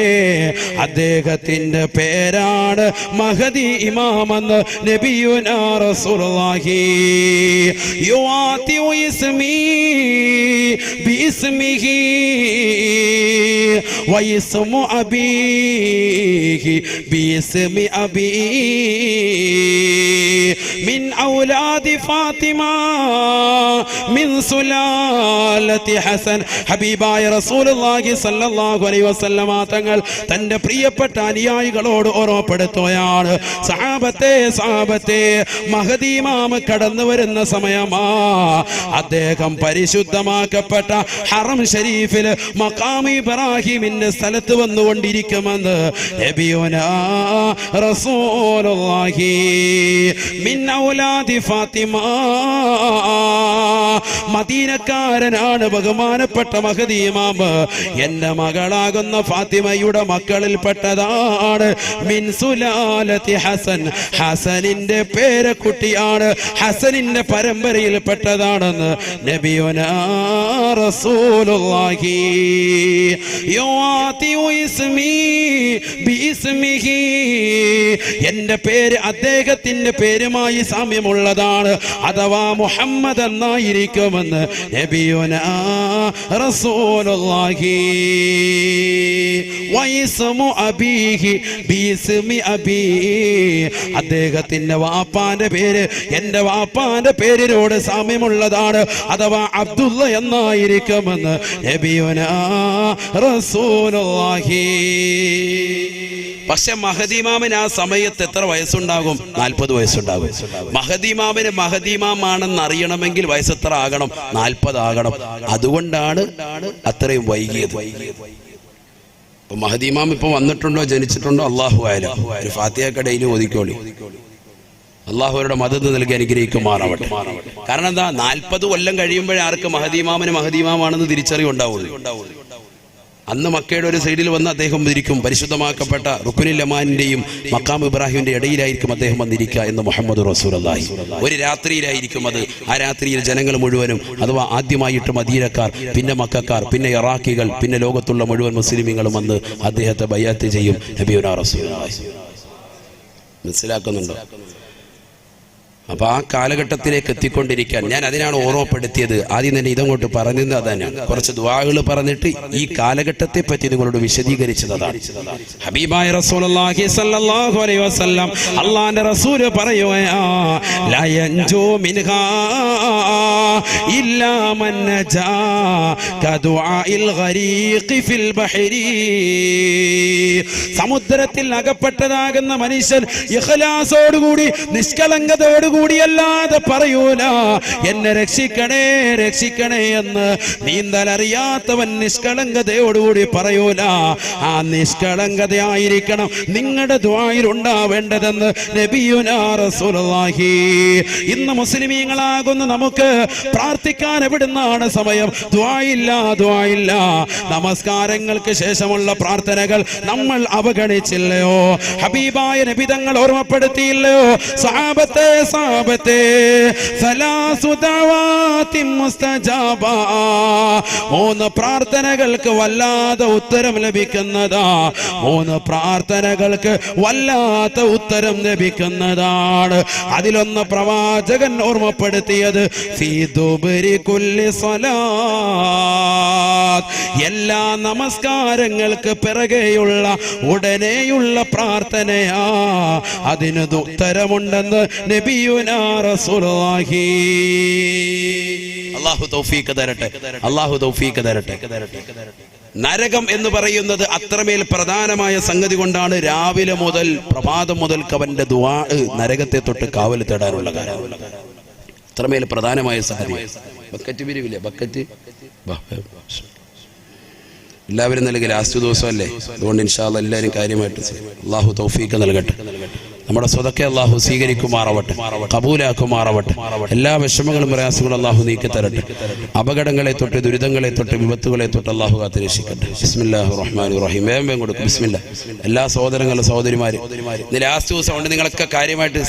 അദ്ദേഹത്തിന്റെ പേരാണ് മഹദി ഇമാമെന്ന് നബിയുനാ റസൂലുള്ളാഹി. യുആതിഉ ഇസ്മി ബിഇസ്മിഹി വഇസ്മു അബീഹി باسم أبي من أولاد فاطمة من سلالة حسن. ഹബീബായ റസൂലുള്ളാഹി സ്വല്ലല്ലാഹു അലൈഹി വസല്ലമ തങ്ങൾ തന്റെ പ്രിയപ്പെട്ട അനുയായികളോട് ഓർമ്മപ്പെടുത്തുകയാണ്. സഹാബത്തെ മഹദി ഇമാം കടന്നു വരുന്ന സമയമാ. അദ്ദേഹം പരിശുദ്ധമാക്കപ്പെട്ട ഹറം ഷരീഫിൽ മഖാം ഇബ്രാഹിമിന്റെ സ്ഥലത്ത് വന്നുകൊണ്ടിരിക്കുമെന്ന് നബിയുനാ റസൂലുള്ളാഹി മിൻ ഔലാദി ഫാത്തിമ. മദീനക്കാരനാണ് ബഹുമാനപ്പെട്ട മഹദി ഇമാം. എന്റെ മകളാകുന്ന ഫാത്തിമയുടെ മക്കളിൽപ്പെട്ടതാണ്. മിൻ സുലാലത്തി ഹസൻ, ഹസനിന്റെ പേരക്കുട്ടിയാണ്, ഹസനിന്റെ പരമ്പരയിൽപ്പെട്ടതാണെന്ന് നബിയുനാ റസൂലുള്ളാഹി. യുആതിഉ ഇസ്മി ബിഇസ്മിഹി, എന്റെ പേര് അദ്ദേഹത്തിന്റെ പേരുമായി സാമ്യമുള്ളതാണ്, അഥവാ മുഹമ്മദ് എന്നായിരിക്കുമെന്ന് നബിയുനാ റസൂലുള്ളാഹി. വഇസ്മു അബീഹി ബിഇസ്മി അബീ, അദ്ദേഹത്തിന്റെ വാപ്പാന്റെ പേര് എന്റെ വാപ്പാന്റെ പേരിനോട് സാമ്യമുള്ളതാണ്, അഥവാ അബ്ദുള്ള എന്നായിരിക്കുമെന്ന് നബിയുനാ റസൂലുള്ളാഹി. പക്ഷെ മഹദി ഇമാമിന് ആ സമയത്ത് എത്ര വയസ്സുണ്ടാകും? 40 വയസ്സുണ്ടാകും. മഹദി ഇമാമിന് മഹദി ഇമാമാണെന്ന് അറിയണമെങ്കിൽ വയസ്സ് എത്ര ആകണം? 40 ആകണം. അതുകൊണ്ടാണ് അത്രയും വൈകിയത്. മഹദി ഇമാം ഇപ്പൊ വന്നിട്ടുണ്ടോ, ജനിച്ചിട്ടുണ്ടോ? അല്ലാഹു അഅലം. ഒരു ഫാത്തിഹ ഡെയിലി ഓതിക്കോളി. അള്ളാഹുവരുടെ മദദ് നൽകി അനുഗ്രഹിക്കുമാറാവട്ടെ. കാരണം എന്താ, 40 കൊല്ലം കഴിയുമ്പോഴേ ആർക്ക് മഹദി ഇമാമിന് മഹദി ഇമാമാണെന്ന് തിരിച്ചറിവുണ്ടാവുള്ളൂ. അന്ന് മക്കയുടെ ഒരു സൈഡിൽ വന്ന് അദ്ദേഹം ഇരിക്കും. പരിശുദ്ധമാക്കപ്പെട്ട റുക്നുൽ യമാനിന്റെയും മഖാം ഇബ്രാഹിമിന്റെ ഇടയിലായിരിക്കും അദ്ദേഹം വന്നിരിക്കുക എന്ന് മുഹമ്മദ് റസൂലുള്ളാഹി. ഒരു രാത്രിയിലായിരിക്കും അത്. ആ രാത്രിയിൽ ജനങ്ങൾ മുഴുവനും, അഥവാ ആദ്യമായിട്ട് മദീനക്കാർ, പിന്നെ മക്കക്കാർ, പിന്നെ ഇറാഖികൾ, പിന്നെ ലോകത്തുള്ള മുഴുവൻ മുസ്ലിമീങ്ങളും വന്ന് അദ്ദേഹത്തെ ബൈഅത്ത് ചെയ്യും. നബിയുനാ റസൂലുള്ളാഹി. മനസ്സിലാക്കുന്നുണ്ടോ? അപ്പൊ ആ കാലഘട്ടത്തിലേക്ക് എത്തിക്കൊണ്ടിരിക്കാൻ ഞാൻ അതിനാണ് ഓർമ്മപ്പെടുത്തിയത്. ആദ്യം തന്നെ ഇതങ്ങോട്ട് പറഞ്ഞത് അതാണ്. കുറച്ച് ദുആകൾ പറഞ്ഞിട്ട് ഈ കാലഘട്ടത്തെ പറ്റി നിങ്ങളോട് വിശദീകരിച്ചതാണ്. ഹബീബായ റസൂലുള്ളാഹി സ്വല്ലല്ലാഹു അലൈഹി വസല്ലം അല്ലാഹുവിന്റെ റസൂൽ പറയുകയാ, ലാ യൻജു മിൻഹാ ഇല്ലാ മൻ നജാ കദുആഇൽ ഗരീഖി ഫിൽ ബഹരി. സമുദ്രത്തിൽ അകപ്പെട്ടതാകുന്ന മനുഷ്യൻ ഇഖ്ലാസോടുകൂടി, നിഷ്കളങ്കതയോടുകൂടി കൂടിയല്ലാതെ പറയൂല, എന്നെ രക്ഷിക്കണേ രക്ഷിക്കണേ എന്ന്. നീന്തലറിയാത്തവൻ നിഷ്കളങ്കതയോടുകൂടി പറയൂല. ആ നിഷ്കളങ്കതയായിരിക്കണം നിങ്ങളുടെ ദുആയിൽ ഉണ്ടാവേണ്ടതെന്ന് നബിയുനാ റസൂലുള്ളാഹി. ഇന്ന് മുസ്ലിമീങ്ങളാകുന്ന നമുക്ക് പ്രാർത്ഥിക്കാൻ എവിടുന്നാണ് സമയം? ദുആയില്ല, ദുആയില്ല. നമസ്കാരങ്ങൾക്ക് ശേഷമുള്ള പ്രാർത്ഥനകൾ നമ്മൾ അവഗണിച്ചില്ലയോ? ഹബീബായ നബി തങ്ങൾ ഓർമ്മപ്പെടുത്തിയില്ലയോ? സഹാബത്തെ സലാസു ദഅവാതിൻ മുസ്തജാബ, 3 പ്രാർത്ഥനകൾക്ക് വല്ലാതെ ഉത്തരം ലഭിക്കുന്നതാ. 3 പ്രാർത്ഥനകൾക്ക് വല്ലാത്ത ഉത്തരം ലഭിക്കുന്നതാണ്. അതിലൊന്ന് പ്രവാചകൻ ഓർമ്മപ്പെടുത്തിയത് ഫീ ദുബരി കുല്ലി സ്വലാത്ത്, എല്ലാ നമസ്കാരങ്ങൾക്ക് പിറകെയുള്ള ഉടനെയുള്ള പ്രാർത്ഥനയാ. അതിന് ഉത്തരമുണ്ടെന്ന് നബിയുനാ റസൂലുള്ളാഹി. അല്ലാഹു തൗഫീഖ് തരട്ടെ, അല്ലാഹു തൗഫീഖ് തരട്ടെ. നരകം എന്ന് പറയുന്നത് അത്രമേൽ പ്രധാനമായ സംഗതി കൊണ്ടാണ് രാവിലെ മുതൽ പ്രഭാതം മുതൽക്ക് അവന്റെ ദുആ നരകത്തെ തൊട്ട് കാവൽ തേടാനുള്ള കാര്യം. അത്രമേൽ പ്രധാനമായ സംഗതി. ബക്കറ്റ് പിരിവില്ലേ? ബക്കറ്റ് എല്ലാവരും നൽകി. ലാസ്റ്റ് ദിവസമല്ലേ, അതുകൊണ്ട് ഇൻഷാ അല്ലാഹ് എല്ലാവരും കാര്യമായിട്ട് അല്ലാഹു തൗഫീഖ് നൽകട്ടെ. നമ്മുടെ സ്വതക്കെ അല്ലാഹു സ്വീകരിക്കുമാറാവട്ടെ, കബൂലാക്കുമാറാവട്ടെ. എല്ലാ വിഷമങ്ങളും പ്രയാസങ്ങളും അല്ലാഹു നീക്കി തരട്ടെ. അപകടങ്ങളെ തൊട്ട്, ദുരിതങ്ങളെ തൊട്ട്, വിപത്തുകളെ തൊട്ട് അല്ലാഹു കാത്ത് രക്ഷിക്കട്ടെ. ബിസ്മില്ലാഹിർ റഹ്മാനിർ റഹീം. വേഗം കൊടുക്കും. ബിസ്മില്ലാ. എല്ലാ സഹോദരങ്ങളും സഹോദരിമാരും ഇന്ന് ലാസ്റ്റ് ദിവസം കൊണ്ട് നിങ്ങളൊക്കെ കാര്യമായിട്ട്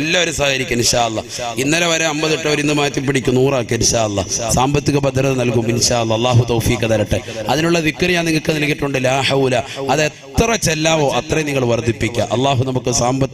എല്ലാവരും സഹകരിക്കും ഇൻഷാ അല്ലാഹ്. ഇന്നലെ വരെ 50 ഇട്ടവർ ഇന്ന് മാറ്റി പിടിക്കും, 100 ആക്കി ഇൻഷാ അല്ലാഹ്. സാമ്പത്തിക ഭദ്രത നൽകും ഇൻഷാ അല്ലാഹ്. അല്ലാഹു തൗഫീഖ് തരട്ടെ. അതിനുള്ള ദിക്ർ ഞാൻ നിങ്ങൾക്ക് നൽകിയിട്ടുണ്ട്. ലാ ഹൗല, അത് എത്ര ചെല്ലാവോ അത്രയും നിങ്ങൾ വർദ്ധിപ്പിക്കുക. അല്ലാഹു നമുക്ക് സാമ്പത്തിക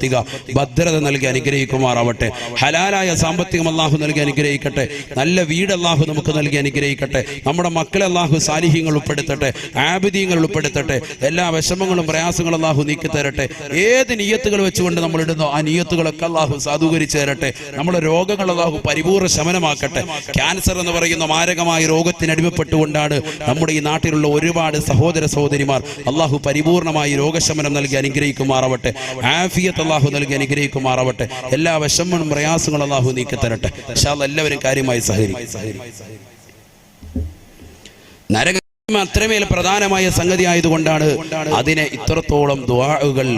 ഭദ്രത നൽകി അനുഗ്രഹിക്കുമാറാവട്ടെ. ഹലാലായ സാമ്പത്തികം അല്ലാഹു നൽകി അനുഗ്രഹിക്കട്ടെ. നല്ല വീട് അല്ലാഹു നമുക്ക് നൽകി അനുഗ്രഹിക്കട്ടെ. നമ്മുടെ മക്കളെ അല്ലാഹു സാലിഹ്യങ്ങൾ ഉൾപ്പെടുത്തട്ടെ, ആബിദീങ്ങൾ ഉൾപ്പെടുത്തട്ടെ. എല്ലാ വിഷമങ്ങളും പ്രയാസങ്ങളും അല്ലാഹു നീക്കി തരട്ടെ. ഏത് നിയ്യത്തുകൾ വെച്ചുകൊണ്ട് നമ്മൾ ഇടുന്നോ ആ നിയ്യത്തുകളൊക്കെ അല്ലാഹു സാധൂകരിച്ചു തരട്ടെ. നമ്മുടെ രോഗങ്ങൾ അല്ലാഹു പരിപൂർണ്ണ ശമനമാക്കട്ടെ. ക്യാൻസർ എന്ന് പറയുന്ന മാരകമായ രോഗത്തിന് അടിമപ്പെട്ടുകൊണ്ടാണ് നമ്മുടെ ഈ നാട്ടിലുള്ള ഒരുപാട് സഹോദര സഹോദരിമാർ. അല്ലാഹു പരിപൂർണമായി രോഗശമനം നൽകി അനുഗ്രഹിക്കുമാറാവട്ടെ. ആഫിയത്ത് അല്ലാഹു നൽകി അനുഗ്രഹിക്കുമാറാവട്ടെ. എല്ലാ വിഷമങ്ങളും പ്രയാസങ്ങളും അല്ലാഹു നീക്കി തരട്ടെ. ഇൻഷാ അല്ലാഹ് എല്ലാവരും കാര്യമായി സഹകരിക്കും. നരകം അത്രമേൽ പ്രധാനമായ സംഗതി ആയതുകൊണ്ടാണ് അതിനെ ഇത്രത്തോളം ദുആകൾ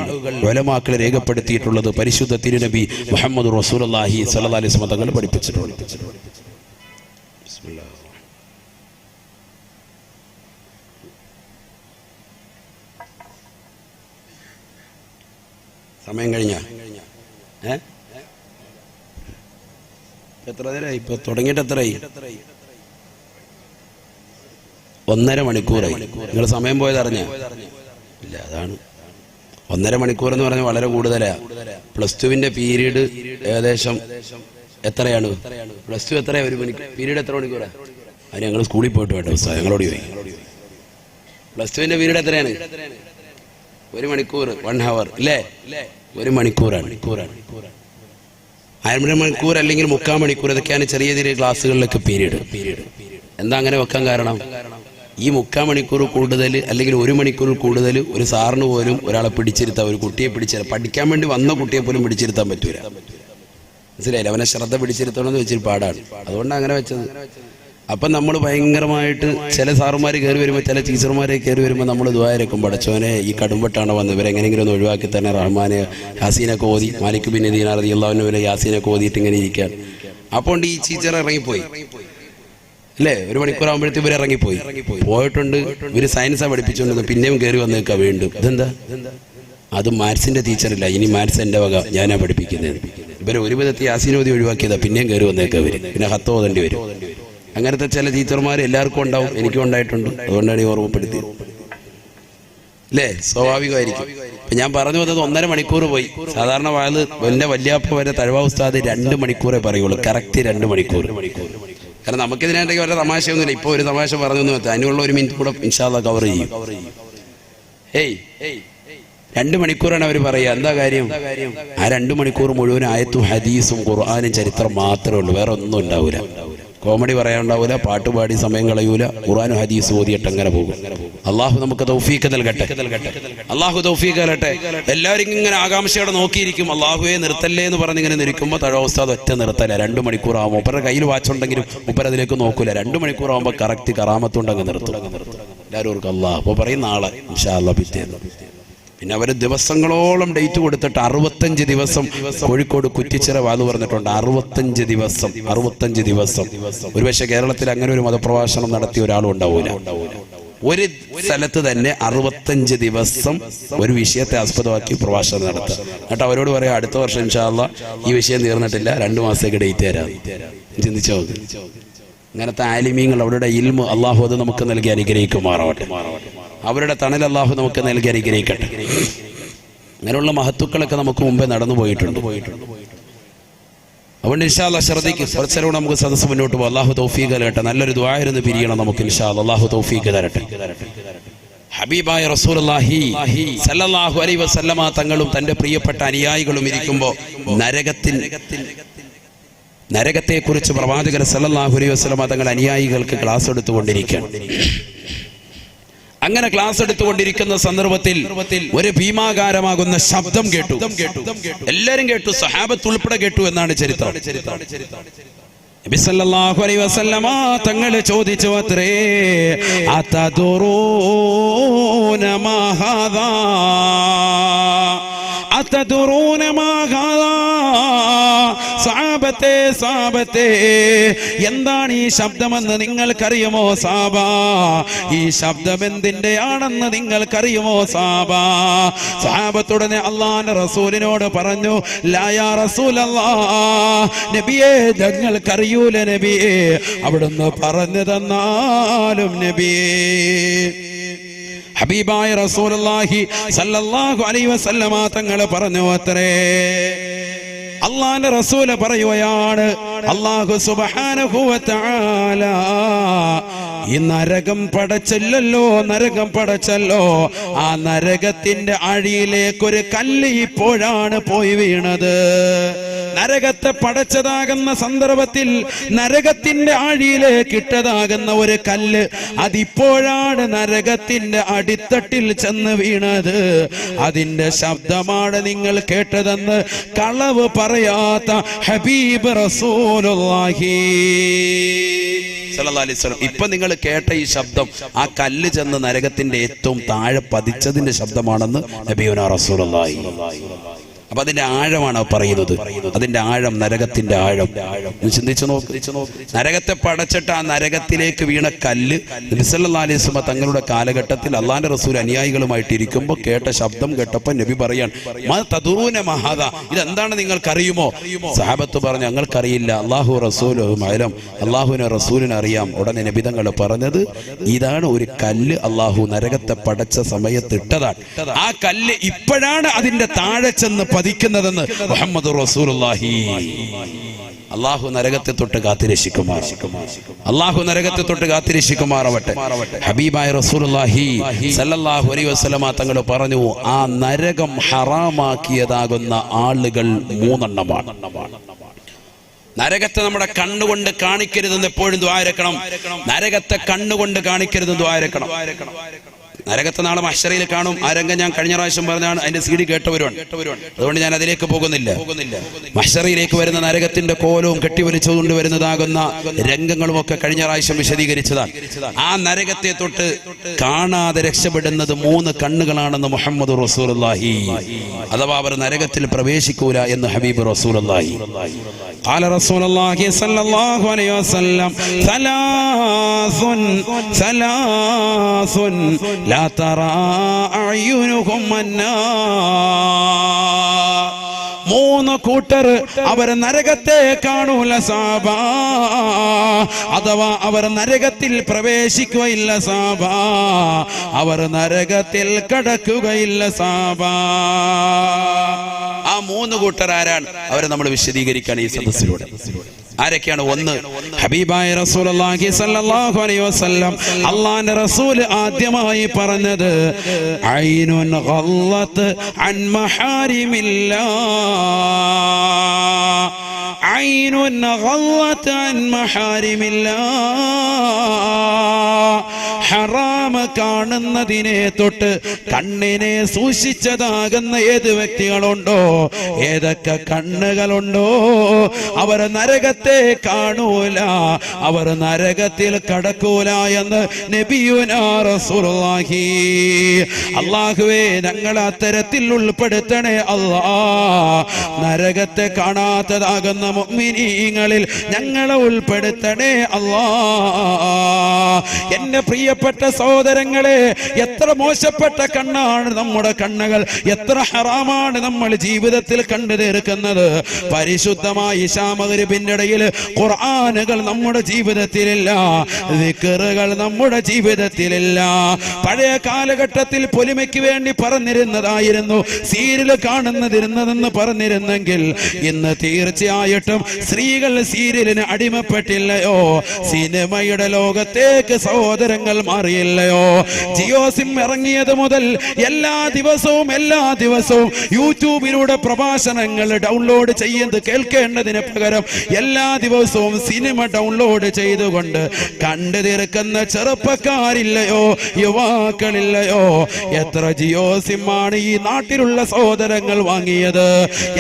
ഉലമാക്കൾ രേഖപ്പെടുത്തിയിട്ടുള്ളത്. പരിശുദ്ധ തിരുനബി മുഹമ്മദ് റസൂലുള്ളാഹി സ്വല്ലല്ലാഹി അലൈഹി വസല്ലം തങ്ങൾ പഠിപ്പിച്ചിട്ടുണ്ട്. സമയം കഴിഞ്ഞ എത്ര നേരമായി? ഇപ്പൊ തുടങ്ങിയിട്ട് എത്രയായി? 1.5 മണിക്കൂറായി. നിങ്ങൾ സമയം പോയത് അറിഞ്ഞ? ഇല്ല. അതാണ് 1.5 മണിക്കൂർ എന്ന് പറഞ്ഞാൽ വളരെ കൂടുതലാ. +2വിന്റെ പീരീഡ് ഏകദേശം എത്രയാണ്? +2 എത്രയാ? ഒരു പീരീഡ് എത്ര മണിക്കൂറാ? അത് ഞങ്ങൾ സ്കൂളിൽ പോയിട്ട് വേണ്ട പുസ്തകം ഞങ്ങളോട് പോയി. +2വിന്റെ പീരീഡ് എത്രയാണ്? 1 മണിക്കൂർ, 1 ഹവർ അല്ലേ? 1 മണിക്കൂറാണ്. 1/2 മണിക്കൂർ അല്ലെങ്കിൽ 3/4 മണിക്കൂർ, ഇതൊക്കെയാണ് ചെറിയ ചെറിയ ക്ലാസ്സുകളിലൊക്കെ പീരീഡ്. എന്താ അങ്ങനെ വെക്കാൻ കാരണം? ഈ 3/4 മണിക്കൂർ കൂടുതൽ അല്ലെങ്കിൽ 1 മണിക്കൂർ കൂടുതൽ ഒരു സാറിന് പോലും ഒരാളെ പിടിച്ചിരുത്താൻ, ഒരു കുട്ടിയെ പിടിച്ചിരുത്താൻ, പഠിക്കാൻ വേണ്ടി വന്ന കുട്ടിയെ പോലും പിടിച്ചിരുത്താൻ പറ്റൂല. മനസ്സിലായില്ല? അവനെ ശ്രദ്ധ പിടിച്ചിരുത്തണമെന്ന് വെച്ചിട്ട് പാടാണ്. അതുകൊണ്ടാണ് അങ്ങനെ വെച്ചത്. അപ്പം നമ്മൾ ഭയങ്കരമായിട്ട് ചില സാറുമാർ കയറി വരുമ്പോൾ, ചില ടീച്ചർമാരെ കയറി വരുമ്പോൾ നമ്മൾ ദുആരക്കും, പടച്ചോനെ ഈ കടുംപെട്ടാണ് വന്നത്, ഇവരെങ്ങനെയെങ്കിലും ഒന്ന് ഒഴിവാക്കി തന്നെ റഹ്മാനെ യാസീനൊക്കെ ഓതി, മാലിക് ബിൻ ദീനാർ റളിയല്ലാഹു അൻഹു യാസീനൊക്കെ ഓതിയിട്ട് ഇങ്ങനെ ഇരിക്കാൻ. അപ്പോൾ ഈ ടീച്ചർ ഇറങ്ങിപ്പോയി അല്ലേ? 1 മണിക്കൂർ ആകുമ്പോഴത്തേക്ക് ഇവർ ഇറങ്ങിപ്പോയി. പോയിട്ടുണ്ട്. ഇവർ സയൻസാണ് പഠിപ്പിച്ചുകൊണ്ടിരുന്നത്. പിന്നെയും കയറി വന്നേക്കാം വീണ്ടും. ഇതെന്താ? അത് മാത്സിന്റെ ടീച്ചറില്ല, ഇനി മാത്സ് എൻ്റെ വക, ഞാനാ പഠിപ്പിക്കുന്നത്. ഇവരെ ഒരു വിധത്തിൽ യാസീനോതി ഒഴിവാക്കിയതാ, പിന്നെയും കയറി വന്നേക്കാം ഇവർ. പിന്നെ ഹത്ത് ഓതേണ്ടി വരും. അങ്ങനത്തെ ചില ടീച്ചർമാർ എല്ലാവർക്കും ഉണ്ടാവും, എനിക്കും ഉണ്ടായിട്ടുണ്ട്. അതുകൊണ്ടാണ് ഈ ഓർമ്മപ്പെടുത്തിയത് അല്ലേ? സ്വാഭാവികമായിരിക്കും. ഇപ്പം ഞാൻ പറഞ്ഞു വന്നത് 1.5 മണിക്കൂർ പോയി. സാധാരണ എൻ്റെ വല്യാപ്പ വരെ തഴവ ഉസ്താദ് 2 മണിക്കൂറേ പറയുള്ളൂ. കറക്റ്റ് 2 മണിക്കൂർ. കാരണം നമുക്കിതിനായിട്ടൊക്കെ വല്ല തമാശയൊന്നുമില്ല. ഇപ്പോൾ ഒരു തമാശ പറഞ്ഞു വെച്ചാൽ അതിനുള്ള 1 മിനിറ്റ് കൂടെ ഇൻഷാ അല്ലാഹ് കവർ ചെയ്യും. 2 മണിക്കൂറാണ് അവർ പറയുക. എന്താ കാര്യം? ആ 2 മണിക്കൂർ മുഴുവൻ ആയത്തും ഹദീസും ഖുർആനും ചരിത്രം മാത്രമേ ഉള്ളൂ. വേറെ ഒന്നും ഉണ്ടാവില്ല. കോമഡി പറയാനുണ്ടാവില്ല, പാട്ടുപാടി സമയം കളയൂല, ഖുർആനും ഹദീസും ഓതിയിട്ട് അങ്ങനെ പോകും. അള്ളാഹു നമുക്ക് തൗഫീഖ് നൽകട്ടെ. അള്ളാഹു തൗഫീഖ് നൽകട്ടെ. എല്ലാവരും ഇങ്ങനെ ആകാംക്ഷയോടെ നോക്കിയിരിക്കും. അള്ളാഹുവെ നിർത്തല്ലേ എന്ന് പറഞ്ഞിങ്ങനെ നിൽക്കുമ്പോൾ തഴവ ഉസ്താദ് ഒറ്റ നിർത്തല്ല. 2 മണിക്കൂറാകുമ്പോൾ മൂപ്പരുടെ കയ്യിൽ വാച്ചുണ്ടെങ്കിലും മൂപ്പർ അതിലേക്ക് നോക്കൂല. 2 മണിക്കൂറാകുമ്പോൾ കറക്റ്റ് കറാമത്തുണ്ടെങ്കിൽ നിർത്തും. എല്ലാവരും ഓർക്കും അള്ളാഹ് അപ്പോൾ പറയും നാളെ ഇൻഷാ അല്ലാഹ് പിറ്റേന്ന്. പിന്നെ അവർ ദിവസങ്ങളോളം ഡേറ്റ് കൊടുത്തിട്ട് 65 ദിവസം കോഴിക്കോട് കുറ്റിച്ചിറ വാത് പറഞ്ഞിട്ടുണ്ട്. 65 ദിവസം. ഒരുപക്ഷെ കേരളത്തിൽ അങ്ങനെ ഒരു മതപ്രഭാഷണം നടത്തിയ ഒരാളും ഉണ്ടാവൂല. ഒരു സ്ഥലത്ത് തന്നെ 65 ദിവസം ഒരു വിഷയത്തെ ആസ്പദമാക്കി പ്രഭാഷണം നടത്തുക. എന്നിട്ട് അവരോട് പറയാം അടുത്ത വർഷം ഇൻഷാ അല്ലാഹ് ഈ വിഷയം തീർന്നിട്ടില്ല, 2 മാസത്തേക്ക് ഡേറ്റ് തരാം. ചിന്തിച്ചോ? അങ്ങനത്തെ ആലിമീങ്ങൾ, അവരുടെ ഇൽമു അള്ളാഹു അത് നമുക്ക് നൽകി അനുഗ്രഹിക്കുമാറാവട്ടെ. അവരുടെ തണൽ അള്ളാഹു നമുക്ക് നൽകി അനുഗ്രഹിക്കട്ടെ. അങ്ങനെയുള്ള മഹത്തുക്കളൊക്കെ നമുക്ക് മുമ്പേ നടന്നു പോയിട്ടുണ്ട്. അതുകൊണ്ട് ഇൻഷാ അല്ലാഹ് ശ്രദ്ധിക്കും. കുറച്ചേരം നമുക്ക് സദസ്സ് മുന്നോട്ട് പോകും. അള്ളാഹു തൗഫീഖ് തരട്ടെ. നല്ലൊരു ദുആയിരുന്നു പിരിയണം നമുക്ക് ഇൻഷാ അല്ലാഹ്. അള്ളാഹു തൗഫീഖ് തരട്ടെ. ഹബീബായ റസൂലുള്ളാഹി സല്ലല്ലാഹു അലൈഹി വസല്ലമ തങ്ങളും തന്റെ പ്രിയപ്പെട്ട അനുയായികളും ഇരിക്കുമ്പോൾ നരകത്തെക്കുറിച്ച് പ്രവാചകർ സല്ലല്ലാഹു അലൈഹി വസല്ലമ തങ്ങൾ അനുയായികൾക്ക് ക്ലാസ് എടുത്തുകൊണ്ടിരിക്കുകയാണ്. അങ്ങനെ ക്ലാസ് എടുത്തുകൊണ്ടിരിക്കുന്ന സന്ദർഭത്തിൽ ഒരു ഭീമാകാരമാകുന്ന ശബ്ദം കേട്ടു. എല്ലാവരും കേട്ടു, സഹാബത്ത് ഉൾപ്പെടെ കേട്ടു എന്നാണ് ചരിത്രം. നബി സല്ലല്ലാഹു അലൈഹി വസല്ലമ തങ്ങൾ ചോദിച്ചു അത്രേ, അതദറൂന മാ ഹാദാ, അതദറൂന മാ ഹാദാ. സഹാബത്തെ എന്താണ് ഈ ശബ്ദമെന്ന് നിങ്ങൾക്കറിയുമോ സാബ? ഈ ശബ്ദം എന്തിന്റെയാണെന്ന് നിങ്ങൾക്കറിയുമോ സാബ? സഹാബത്തുടനെ അല്ലാഹുവിന്റെ റസൂലിനോട് പറഞ്ഞു, ലാ യാ റസൂലല്ലാഹ്, നബിയേ ഞങ്ങൾക്കറിയൂല നബിയേ. അവിടുന്ന് പറഞ്ഞു തന്നാലും നബിയേ. ഹബീബായ റസൂലുള്ളാഹി സല്ലല്ലാഹു അലൈഹി വസല്ലമ തങ്ങൾ പറഞ്ഞു അത്രേ, അള്ളാഹുവിന്റെ റസൂല് പറയുകയാണ്, അല്ലാഹു സുബ്ഹാനഹു വ തആല ഈ നരകം പടച്ചല്ലോ, ആ നരകത്തിന്റെ അഴിയിലേക്കൊരു കല്ല് ഇപ്പോഴാണ് പോയി വീണത്. നരകത്തെ പടച്ചതാകുന്ന സന്ദർഭത്തിൽ നരകത്തിന്റെ ആഴിയിലേക്ക് ഇട്ടതാകുന്ന ഒരു കല്ല് അതിപ്പോഴാണ് നരകത്തിന്റെ അടിത്തട്ടിൽ ചെന്ന് വീണത്. അതിന്റെ ശബ്ദമാണ് നിങ്ങൾ കേട്ടതെന്ന് കളവ് പറയാത്ത ഹബീബ് റസൂലുള്ളാഹി സല്ലല്ലാഹു അലൈഹി വസല്ലം. ഇപ്പൊ നിങ്ങൾ കേട്ട ഈ ശബ്ദം ആ കല്ല് ചെന്ന് നരകത്തിന്റെ ഏറ്റവും താഴെ പതിച്ചതിന്റെ ശബ്ദമാണെന്ന് നബിയുനാ റസൂലുള്ളാഹി. അപ്പൊ അതിന്റെ ആഴമാണ് പറയുന്നത്. അതിന്റെ ആഴം, നരകത്തിന്റെ ആഴം ചിന്തിച്ചു നോക്ക്. നരകത്തെ പടച്ചിട്ട് ആ നരകത്തിലേക്ക് വീണ കല്ല് നബി സല്ലല്ലാഹു അലൈഹി വസല്ലം തങ്ങളുടെ കാലഘട്ടത്തിൽ അള്ളാന്റെ റസൂൽ അനുയായികളുമായിട്ട് ഇരിക്കുമ്പോൾ കേട്ട ശബ്ദം കേട്ടപ്പോൾ നബി പറയാൻ, ഇതെന്താണ് നിങ്ങൾക്കറിയുമോ? സഹാബത്ത് പറഞ്ഞു, ഞങ്ങൾക്കറിയില്ല, അള്ളാഹു റസൂലുഹു അലം, അള്ളാഹുവിനെ റസൂലിനെ അറിയാം. ഉടനെ നബി തങ്ങൾ പറഞ്ഞത്, ഇതാണ് ഒരു കല്ല് അള്ളാഹു നരകത്തെ പടച്ച സമയത്ത് ഇട്ടതാണ്. ആ കല്ല് ഇപ്പോഴാണ് അതിന്റെ താഴെ ചെന്ന് പതിക്കുന്നതെന്ന് മുഹമ്മദ് റസൂലുള്ളാഹി. അള്ളാഹു നരകത്തെ തൊട്ട് കാത്തിരക്ഷിക്കുമാർ, അള്ളാഹു നരകത്തെ തൊട്ട് കാത്തിരക്ഷിക്കുമാറാവട്ടെ. ഹബീബായ റസൂലുള്ളാഹി സല്ലല്ലാഹു അലൈഹി വസല്ലമ തങ്ങൾ പറഞ്ഞു, ആ നരകം ഹറാമാക്കിയതാകുന്ന ആളുകൾ 3 എണ്ണമാണ്. നരകത്തെ നമ്മുടെ കണ്ണുകൊണ്ട് കാണിക്കരുതെന്ന് എപ്പോഴും ദുആ ഇരക്കണം. നരകത്തെ കണ്ണുകൊണ്ട് കാണിക്കരുതെന്ന് ദുആ ഇരക്കണം. നരകത്തെ നാളെ മഹ്ശറിൽ കാണും. ആ രംഗം ഞാൻ കഴിഞ്ഞ പ്രാവശ്യം പറഞ്ഞാണ്, അതിന്റെ CD കേട്ടവരുണ്ട്. അതുകൊണ്ട് ഞാൻ അതിലേക്ക് പോകുന്നില്ല. മഹ്ശറിലേക്ക് വരുന്ന നരകത്തിന്റെ കോലവും കെട്ടിവലിച്ചുകൊണ്ട് വരുന്നതാകുന്ന രംഗങ്ങളും ഒക്കെ കഴിഞ്ഞ പ്രാവശ്യം വിശദീകരിച്ചതാണ്. ആ നരകത്തെ തൊട്ട് കാണാതെ രക്ഷപ്പെടുന്നത് 3 കണ്ണുകളാണെന്ന് മുഹമ്മദ് റസൂലുള്ളാഹി. അഥവാ അവർ നരകത്തിൽ പ്രവേശിക്കൂല എന്ന് ഹബീബ് റസൂലുള്ളാഹി. ഖാല റസൂലുള്ളാഹി സ്വല്ലല്ലാഹു അലൈഹി വസല്ലം, സലാസുൻ لا ترى أعينهم النار. 3 കൂട്ടർ അവർ നരകത്തെ കാണൂല സാബ, അഥവാ അവർ നരകത്തിൽ പ്രവേശിക്കുകയില്ല സാബ, അവർ നരകത്തിൽ കടക്കുകയില്ല സാബ. ആ 3 കൂട്ടർ ആരാണ്? അവരെ നമ്മൾ വിശദീകരിക്കാൻ ഈ സദസ്സിലൂടെ. ആരൊക്കെയാണ്? 1, ഹബീബായ റസൂലുള്ളാഹി സ്വല്ലല്ലാഹു അലൈഹി വസല്ലം അല്ലാഹുവിന്റെ റസൂൽ ആദ്യമായി പറഞ്ഞത്, ഐനുൻ ഗല്ലത്ത് അൻ മഹാരിമില്ലാഹ്, ഐനുൻ ഗല്ലത്ത് അൻ മഹാരിമില്ലാഹ്. ഹറാം കാണുന്നതിനെ തൊട്ട് കണ്ണിനെ സൂക്ഷിച്ചതാകുന്ന ഏത് വ്യക്തികളുണ്ടോ, ഏതൊക്കെ കണ്ണുകളുണ്ടോ, അവർ നരകത്തെ കാണൂല, അവർ നരകത്തിൽ കടക്കൂല എന്ന് നബിയുനാ റസൂലുള്ളാഹി. അല്ലാഹുവേ, ഞങ്ങൾ അത്തരത്തിൽ ഉൾപ്പെടുത്തണേ അല്ലാ. നരകത്തെ കാണാത്തതാകുന്ന മുഅ്മിനീങ്ങളിൽ ഞങ്ങളെ ഉൾപ്പെടുത്തണേ അല്ലാ. എന്റെ പ്രിയപ്പെട്ട സഹോദരങ്ങളെ, എത്ര മോശപ്പെട്ട കണ്ണാണ് നമ്മുടെ കണ്ണുകൾ, എത്ര ഹറാമാണ് നമ്മൾ ജീവിതത്തിൽ കണ്ടു തീർക്കുന്നത്. പരിശുദ്ധമായ ഇശാ മഗ്രിബിന്റെ ഇടയിൽ ഖുർആനുകൾ നമ്മുടെ ജീവിതത്തിലില്ല, ദിക്റുകൾ നമ്മുടെ ജീവിതത്തിലില്ല. പഴയ കാലഘട്ടത്തിൽ പൊലിമയ്ക്ക് വേണ്ടി പറഞ്ഞിരുന്നതായിരുന്നു സീരിയൽ കാണുന്നതിരുന്നതെന്ന് പറഞ്ഞിരുന്നെങ്കിൽ ഇന്ന് തീർച്ചയായിട്ടും സ്ത്രീകൾ സീരിയലിന് അടിമപ്പെട്ടില്ലയോ? സിനിമയുടെ ലോകത്തേക്ക് സഹോദരങ്ങൾ മാറിയില്ലയോ? ജിയോ സിം ഇറങ്ങിയത് മുതൽ എല്ലാ ദിവസവും യൂട്യൂബിലൂടെ പ്രഭാഷണങ്ങൾ ഡൗൺലോഡ് ചെയ്യുന്നത് കേൾക്കേണ്ടതിന് പകരം എല്ലാ ദിവസവും സിനിമ ഡൗൺലോഡ് ചെയ്തുകൊണ്ട് കണ്ടു തീർക്കുന്ന ചെറുപ്പക്കാരില്ലയോ? യുവാക്കളില്ലയോ? എത്ര ജിയോ സിമ്മാണ് ഈ നാട്ടിലുള്ള സഹോദരങ്ങൾ വാങ്ങിയത്?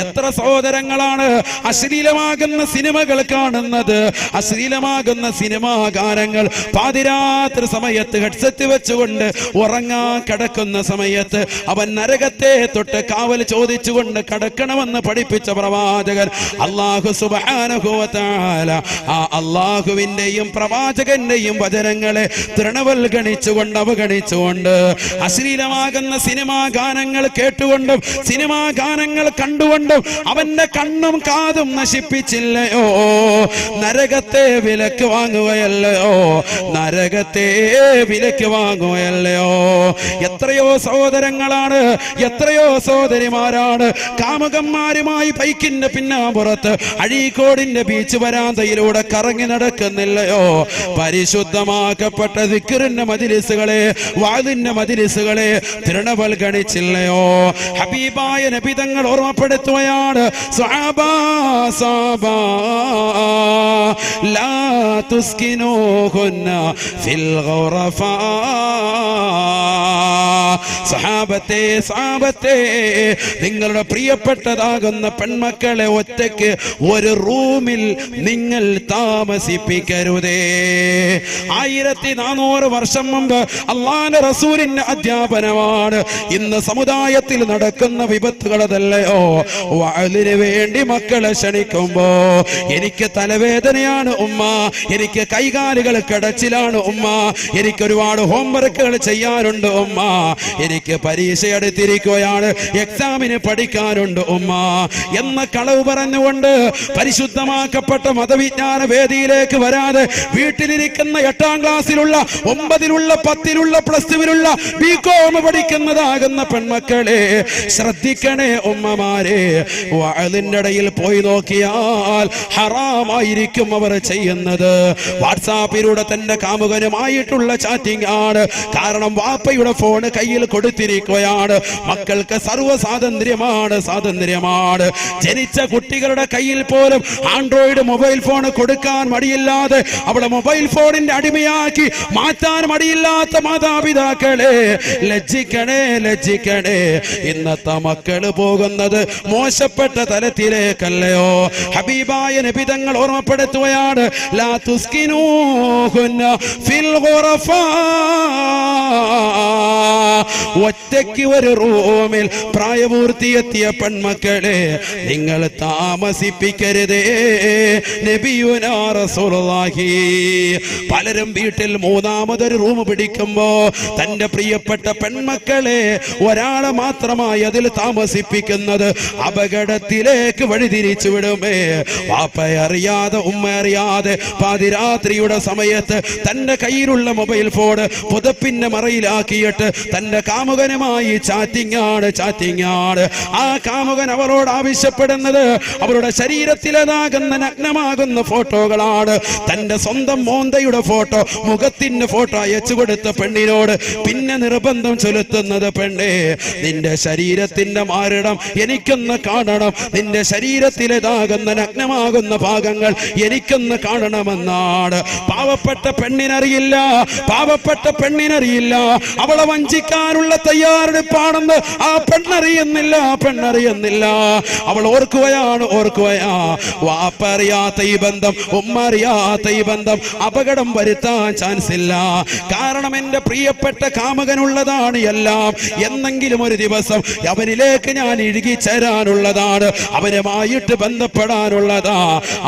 എത്ര സഹോദരങ്ങളാണ് അശ്ലീലമാകുന്ന സിനിമകൾ കാണുന്നത്? അശ്ലീലമാകുന്ന സിനിമാ ഗാനങ്ങൾ പാതിരാത്രി സമയത്ത് ഹെഡ്സെറ്റ് വെച്ചുകൊണ്ട് ഉറങ്ങാൻ കിടക്കുന്ന സമയത്ത് അവൻ നരകത്തെ തൊട്ട് കാവൽ ചോദിച്ചുകൊണ്ട് കടക്കണമെന്ന് പഠിപ്പിച്ച പ്രവാചകൻ അല്ലാഹു സുബ്ഹാനഹു വ തആല ആ അല്ലാഹുവിന്റെയും പ്രവാചകന്റെയും വചനങ്ങളെ തൃണവൽഗണിച്ചുകൊണ്ട് അവഗണിച്ചുകൊണ്ട് അശ്ലീലമാകുന്ന സിനിമാ ഗാനങ്ങൾ കേട്ടുകൊണ്ടും സിനിമാ ഗാനങ്ങൾ കണ്ടുകൊണ്ടും അവന്റെ കണ്ണും കാതും നശിപ്പിച്ചില്ലയോ? നരകത്തെ വിലക്ക് വാങ്ങുകയല്ലയോ? നരകത്തെ വിലക്ക് വാങ്ങുകയല്ലയോ? എത്രയോ സഹോദരങ്ങളാണ്, എത്രയോ സഹോദരിമാരാണ് കാമുകന്മാരുമായി ബൈക്കിന്റെ പിന്നാമ്പുറത്ത് അഴീക്കോടിന്റെ ബീച്ച് വരാന്തയിലൂടെ കറങ്ങി നടക്കുന്നില്ലയോ? പരിശുദ്ധമാക്കപ്പെട്ട ദിക്റിന്റെ മജ്‌ലിസുകളെ, വാദിന്റെ മജ്‌ലിസുകളെ തൃണവൽഗണിച്ചില്ലയോ? ഹബീബായ നബി തങ്ങൾ ഓർമ്മപ്പെടുത്തുകയാണ്, സ്വഹാബാ ലാ തുസ്കിനൂഹുന്ന ഫിൽ ഗൗറ ഖുറഫാ. സഹാബത്തെ നിങ്ങളുടെ പ്രിയപ്പെട്ടതാകുന്ന പെൺമക്കളെ ഒറ്റയ്ക്ക് ഒരു റൂമിൽ നിങ്ങൾ താമസിപ്പിക്കരുതേ. 1400 വർഷം മുമ്പ് അല്ലാഹുവിന്റെ റസൂലിന്റെ അധ്യാപനമാണ്. ഇന്ന് സമുദായത്തിൽ നടക്കുന്ന വിപത്തുകളതല്ലയോ. വഅലിന് വേണ്ടി മക്കളെ ക്ഷണിക്കുമ്പോ എനിക്ക് തലവേദനയാണ് ഉമ്മ, എനിക്ക് കൈകാലുകൾ കടച്ചിലാണ് ഉമ്മ, എനിക്ക് ഒരുപാട് ഹോംവർക്കുകൾ ചെയ്യാനുണ്ട് ഉമ്മ, എനിക്ക് പരീക്ഷ എടുത്തിരിക്കുകയാണ്, എക്സാമിന് പഠിക്കാനുണ്ട് ഉമ്മ എന്ന കളവ് പറഞ്ഞുകൊണ്ട് പരിശുദ്ധമാക്കപ്പെട്ട മതവിജ്ഞാന വേദിയിലേക്ക് വരാതെ വീട്ടിലിരിക്കുന്ന 8ാം ക്ലാസ്സിലുള്ള 9ലുള്ള 10ലുള്ള +2ലുള്ള ബികോം പഠിക്കുന്നതാകുന്ന പെൺമക്കളെ ശ്രദ്ധിക്കണേ ഉമ്മമാരെ. വഅലിന്റെ ഇടയിൽ പോയി നോക്കിയാൽ ഹറാമായിരിക്കും അവർ ചെയ്യുന്നത്. വാട്സാപ്പിലൂടെ തന്റെ കാമുകനുമായിട്ടുള്ള ചാറ്റിംഗ് ആണ്. കാരണം വാപ്പയുടെ ഫോൺ കയ്യിൽ കൊടുത്തിരിക്കുകയാണ്. മക്കൾക്ക് സർവ്വ സ്വാതന്ത്ര്യമാണ്. ജനിച്ച കുട്ടികളുടെ കയ്യിൽ പോലും ആൻഡ്രോയിഡ് മൊബൈൽ ഫോൺ കൊടുക്കാൻ മടിയില്ലാതെ അവളെ മൊബൈൽ ഫോണിന്റെ അടിമയാക്കി മാറ്റാൻ മടിയില്ലാത്ത മാതാപിതാക്കളെ ലജ്ജിക്കണേ. ഇന്നത്തെ മക്കള് പോകുന്നത് മോശപ്പെട്ട തലത്തിലേക്കല്ലയോ. ഹബീബായ നബി തങ്ങൾ ഓർമ്മപ്പെടുത്തുകയാണ്, ലാ തുസ്കിനൂഹുന്ന ഫിൽ ഖുറഫാ. ഒറ്റയ്ക്ക് ഒരു റൂമിൽ പ്രായപൂർത്തിയെത്തിയ പെൺമക്കളെ നിങ്ങൾ താമസിപ്പിക്കരുതേ. നബിയുനാ റസൂലുള്ളാഹി. പലരും വീട്ടിൽ 3ാമതൊരു റൂം പിടിക്കുമ്പോ തന്റെ പ്രിയപ്പെട്ട പെൺമക്കളെ ഒരാളെ മാത്രമായി അതിൽ താമസിപ്പിക്കുന്നത് അപകടത്തിലേക്ക് വഴിതിരിച്ചു വിടുമേ. വാപ്പയെ അറിയാതെ ഉമ്മ അറിയാതെ പാതിരാത്രിയുടെ സമയത്ത് തന്റെ കയ്യിലുള്ള മൊബൈൽ ഫോൺ പുതപ്പിന്റെ മറയിലാക്കിയിട്ട് തന്റെ കാമുകനുമായി ചാറ്റിംഗ് ആണ്. ആ കാമുകൻ അവളോട് ആവശ്യപ്പെടുന്നത് അവരുടെ ശരീരത്തിലേതാകുന്ന നഗ്നമാകുന്ന ഫോട്ടോകളാണ്. തന്റെ സ്വന്തം മോന്തയുടെ ഫോട്ടോ, മുഖത്തിന്റെ ഫോട്ടോ അയച്ചു കൊടുത്ത പെണ്ണിനോട് പിന്നെ നിർബന്ധം ചെലുത്തുന്നത്, പെണ്ണേ നിന്റെ ശരീരത്തിന്റെ മാറിടം എനിക്കൊന്ന് കാണണം, നിന്റെ ശരീരത്തിലേതാകുന്ന നഗ്നമാകുന്ന ഭാഗങ്ങൾ എനിക്കൊന്ന് കാണണമെന്നാണ്. പാവപ്പെട്ട പെണ്ണിനറിയില്ല അവളെ വഞ്ചിക്കാനുള്ള തയ്യാറെടുപ്പാണെന്ന് ആ പെണ്ണറിയുന്നില്ല. അവൾ ഓർക്കുകയാണ്. വാപ്പറിയാത്ത ഈ ബന്ധം, ഉമ്മ അറിയാത്ത ഈ ബന്ധം അപകടം വരുത്താൻ ചാൻസ് ഇല്ല. കാരണം എന്റെ പ്രിയപ്പെട്ട കാമകനുള്ളതാണ് എല്ലാം. എന്നെങ്കിലും ഒരു ദിവസം അവനിലേക്ക് ഞാൻ ഇഴുകിച്ചേരാനുള്ളതാണ്, അവനുമായിട്ട് ബന്ധപ്പെടാനുള്ളതാ,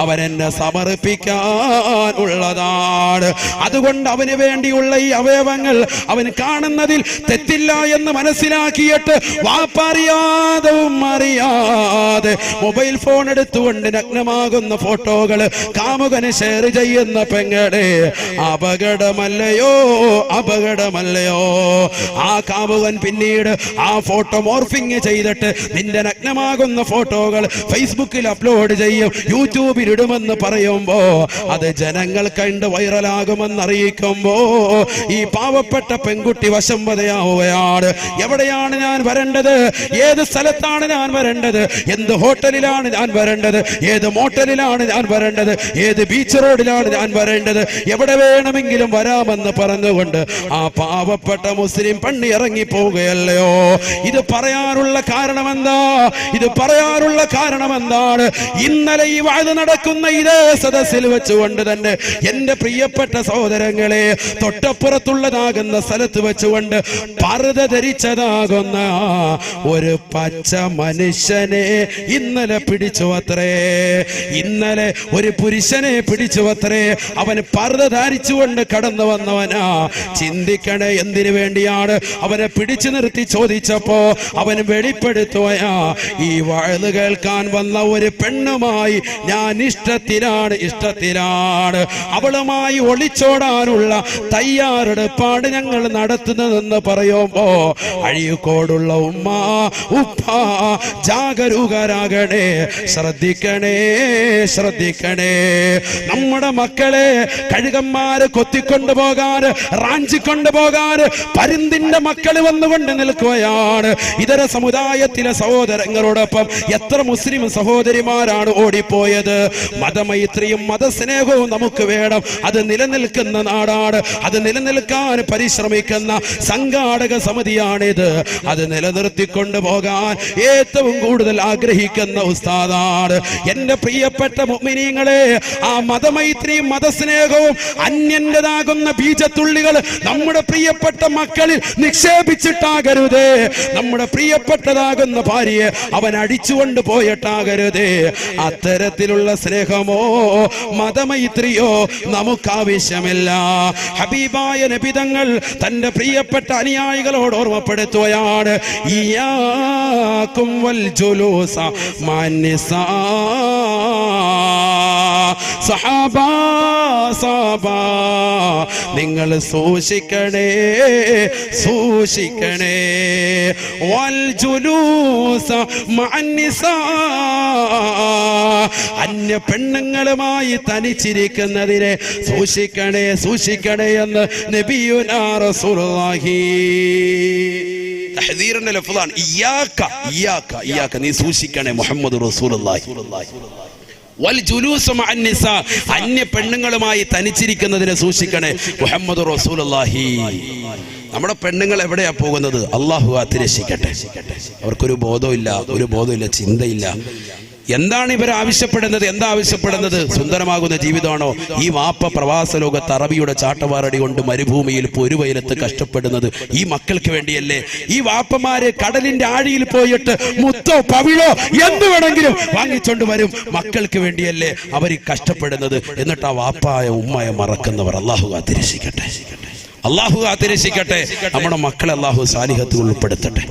അവനെന്നെ സമർപ്പിക്കാനുള്ളതാണ്. അതുകൊണ്ട് അവന് വേണ്ടിയുള്ള ഈ അവയവങ്ങൾ അവൻ കാണുന്നതിൽ തെറ്റില്ല എന്ന് മനസ്സിലാക്കിയിട്ട് വാപ്പറിയാതെ ഉമ്മറിയാതെ മൊബൈൽ ഫോൺ എടുത്തുകൊണ്ട് നഗ്നമാകുന്ന ഫോട്ടോകൾ കാമുകന് ഷെയർ ചെയ്യുന്ന പെങ്ങളെ അപകടമല്ലയോ. ആ കാമുകൻ പിന്നീട് ആ ഫോട്ടോ മോർഫിംഗ് ചെയ്തിട്ട് നിന്റെ നഗ്നമാകുന്ന ഫോട്ടോകൾ ഫേസ്ബുക്കിൽ അപ്ലോഡ് ചെയ്യും, യൂട്യൂബിൽ ഇടുമെന്ന് പറയുമ്പോ അത് ജനങ്ങൾ കണ്ട് വൈറലാകുമെന്ന് അറിയിക്കുമ്പോ ഈ പാവപ്പെട്ട പെൺകുട്ടി വശംവദയാവുകയാണ്. എവിടെയാണ് ഞാൻ വരേണ്ടത്? ഏത് സ്ഥലത്താണ് ഞാൻ വരേണ്ടത്? എന്ത് ഹോട്ടലിലാണ് ഞാൻ വരേണ്ടത്? ഏത് മോട്ടലിലാണ് ഞാൻ വരേണ്ടത്? ഏത് ബീച്ച് റോഡിലാണ് ഞാൻ വരേണ്ടത്? എവിടെ വേണമെങ്കിലും വരാമെന്ന് പറഞ്ഞുകൊണ്ട് ആ പാവപ്പെട്ട മുസ്ലിം പെണ്ണ് ഇറങ്ങി പോവുകയല്ലയോ. ഇത് പറയാനുള്ള കാരണം എന്താണ്? ഇന്നലെ ഈ വാഴ നടക്കുന്ന ഇതേ സദസ്സിൽ വെച്ചുകൊണ്ട് തന്നെ എന്റെ പ്രിയപ്പെട്ട സഹോദരങ്ങളെ തൊട്ടപ്പുറത്തുള്ളതാകുന്ന സ്ഥലത്ത് വെച്ചുകൊണ്ട് പർദ്ദ ധരിച്ചതാകുന്ന ഒരു പച്ച മനുഷ്യനെ ഇന്നലെ പിടിച്ചു അത്രേ. ഇന്നലെ ഒരു പുരുഷനെ പിടിച്ചു അത്രേ. അവൻ പർദ്ദ ധരിച്ചുകൊണ്ട് കടന്നു വന്നവനാ. ചിന്തിക്കണേ, എന്തിനു വേണ്ടിയാണ് അവനെ പിടിച്ചു നിർത്തി ചോദിച്ചപ്പോ അവൻ വെളിപ്പെടുത്തുകയാ, ഈ വഅദ് കേൾക്കാൻ വന്ന ഒരു പെണ്ണുമായി ഞാൻ ഇഷ്ടത്തിലാണ്, അവളുമായി ഒളിച്ചോടാനുള്ള തയ്യാറെടുപ്പാണ് ഞങ്ങൾ നടത്തുന്നതെന്ന് പറയുമ്പോ അഴീക്കോടുള്ള ഉമ്മ ഉപ്പ ജാഗരൂകരാകണേ, ശ്രദ്ധിക്കണേ, ശ്രദ്ധിക്കണേ. നമ്മുടെ മക്കളെ കഴുകന്മാര് കൊത്തിക്കൊണ്ടുപോകാൻ, റാഞ്ചിക്കൊണ്ടുപോകാൻ പരിന്തിന്റെ മക്കൾ വന്നുകൊണ്ട് നിൽക്കുകയാണ്. ഇതര സമുദായത്തിലെ സഹോദരങ്ങളോടൊപ്പം എത്ര മുസ്ലിം സഹോദരിമാരാണ് ഓടിപ്പോയത്. മതമൈത്രിയും മതസ്നേഹവും നമുക്ക് വേണം. അത് നിലനിൽക്കുന്ന നാടാണ്. അത് നിലനിൽക്കാൻ പരിശ്രമിക്കുന്ന സംഘാടക സമിതിയാണിത്. അത് നിലനിർത്തിക്കൊണ്ടു പോകാൻ ഏറ്റവും കൂടുതൽ ആഗ്രഹിക്കുന്ന ഉസ്താദാണ്. എന്റെ പ്രിയപ്പെട്ട മുഅ്മിനീങ്ങളെ, ആ മതമൈത്രിയും മതസ്നേഹവും അന്യന്റേതാകുന്ന ബീജത്തുള്ളികൾ നമ്മുടെ പ്രിയപ്പെട്ട മക്കളിൽ നിക്ഷേപിച്ചിട്ടാകരുതേ. നമ്മുടെ പ്രിയപ്പെട്ടതാകുന്ന ഭാര്യയെ അവൻ അടിച്ചുകൊണ്ട് പോയിട്ടാകരുതേ. അത്തരത്തിലുള്ള സ്നേഹമോ മതമൈത്രിയോ നമുക്കാവശ്യമില്ല. ഹബീബായ നബി തങ്ങൾ തന്റെ പ്രിയപ്പെട്ട അനുയായികളോട് ഓർമ്മപ്പെടുത്തുകയാണ്, ഇയ്യാകും വൽ ജുലൂസ മഅന്നിസാ. സഹാബാ സഹാബാ, നിങ്ങൾ സൂക്ഷിക്കണേ, സൂക്ഷിക്കണേ. വൽ ജുലൂസ മഅന്നിസാ, അന്യ പെണ്ണുങ്ങളുമായി തനിച്ചിരിക്കുന്നതിനെ സൂക്ഷിക്കണേ, സൂക്ഷിക്കണേ എന്ന് നബിയുനാ റസൂലുള്ളാഹി. തഹ്ദീറിന്റെ ലഫ്ളാണ് ഇയ്യാക, ഇയ്യാക, ഇയ്യാക, നീ സൂക്ഷിക്കണേ മുഹമ്മദ് റസൂലുള്ളാഹി. വൽ ജുലൂസ മഅന്നിസാ, അന്യ പെണ്ണുങ്ങളുമായി തനിച്ചിരിക്കുന്നതിനെ സൂക്ഷിക്കണേ മുഹമ്മദ് റസൂലുള്ളാഹി. നമ്മുടെ പെണ്ണുങ്ങൾ എവിടെയാ പോകുന്നത്? അല്ലാഹു കാത്തുരക്ഷിക്കട്ടെ. അവർക്കൊരു ബോധമില്ല, ഒരു ബോധമില്ല, ചിന്തയില്ല. എന്താണ് ഇവർ ആവശ്യപ്പെടുന്നത്? എന്താ ആവശ്യപ്പെടുന്നത്? സുന്ദരമാകുന്ന ജീവിതമാണോ? ഈ വാപ്പ പ്രവാസ ലോകത്ത് അറബിയുടെ ചാട്ടവാറടി കൊണ്ട് മരുഭൂമിയിൽ പൊരുവയിലത്ത് കഷ്ടപ്പെടുന്നത് ഈ മക്കൾക്ക് വേണ്ടിയല്ലേ? ഈ വാപ്പമാര് കടലിന്റെ ആഴിയിൽ പോയിട്ട് മുത്തോ പവിഴോ എന്ത് വേണമെങ്കിലും വാങ്ങിച്ചോണ്ട് വരും, മക്കൾക്ക് വേണ്ടിയല്ലേ അവർ കഷ്ടപ്പെടുന്നത്. എന്നിട്ട് ആ വാപ്പായ ഉമ്മയെ മറക്കുന്നവർ അല്ലാഹു കാത്തുരക്ഷിക്കട്ടെ, അല്ലാഹു കാത്തുരക്ഷിക്കട്ടെ. നമ്മുടെ മക്കളെ അല്ലാഹു സാലിഹത്തിൽ ഉൾപ്പെടുത്തട്ടെ.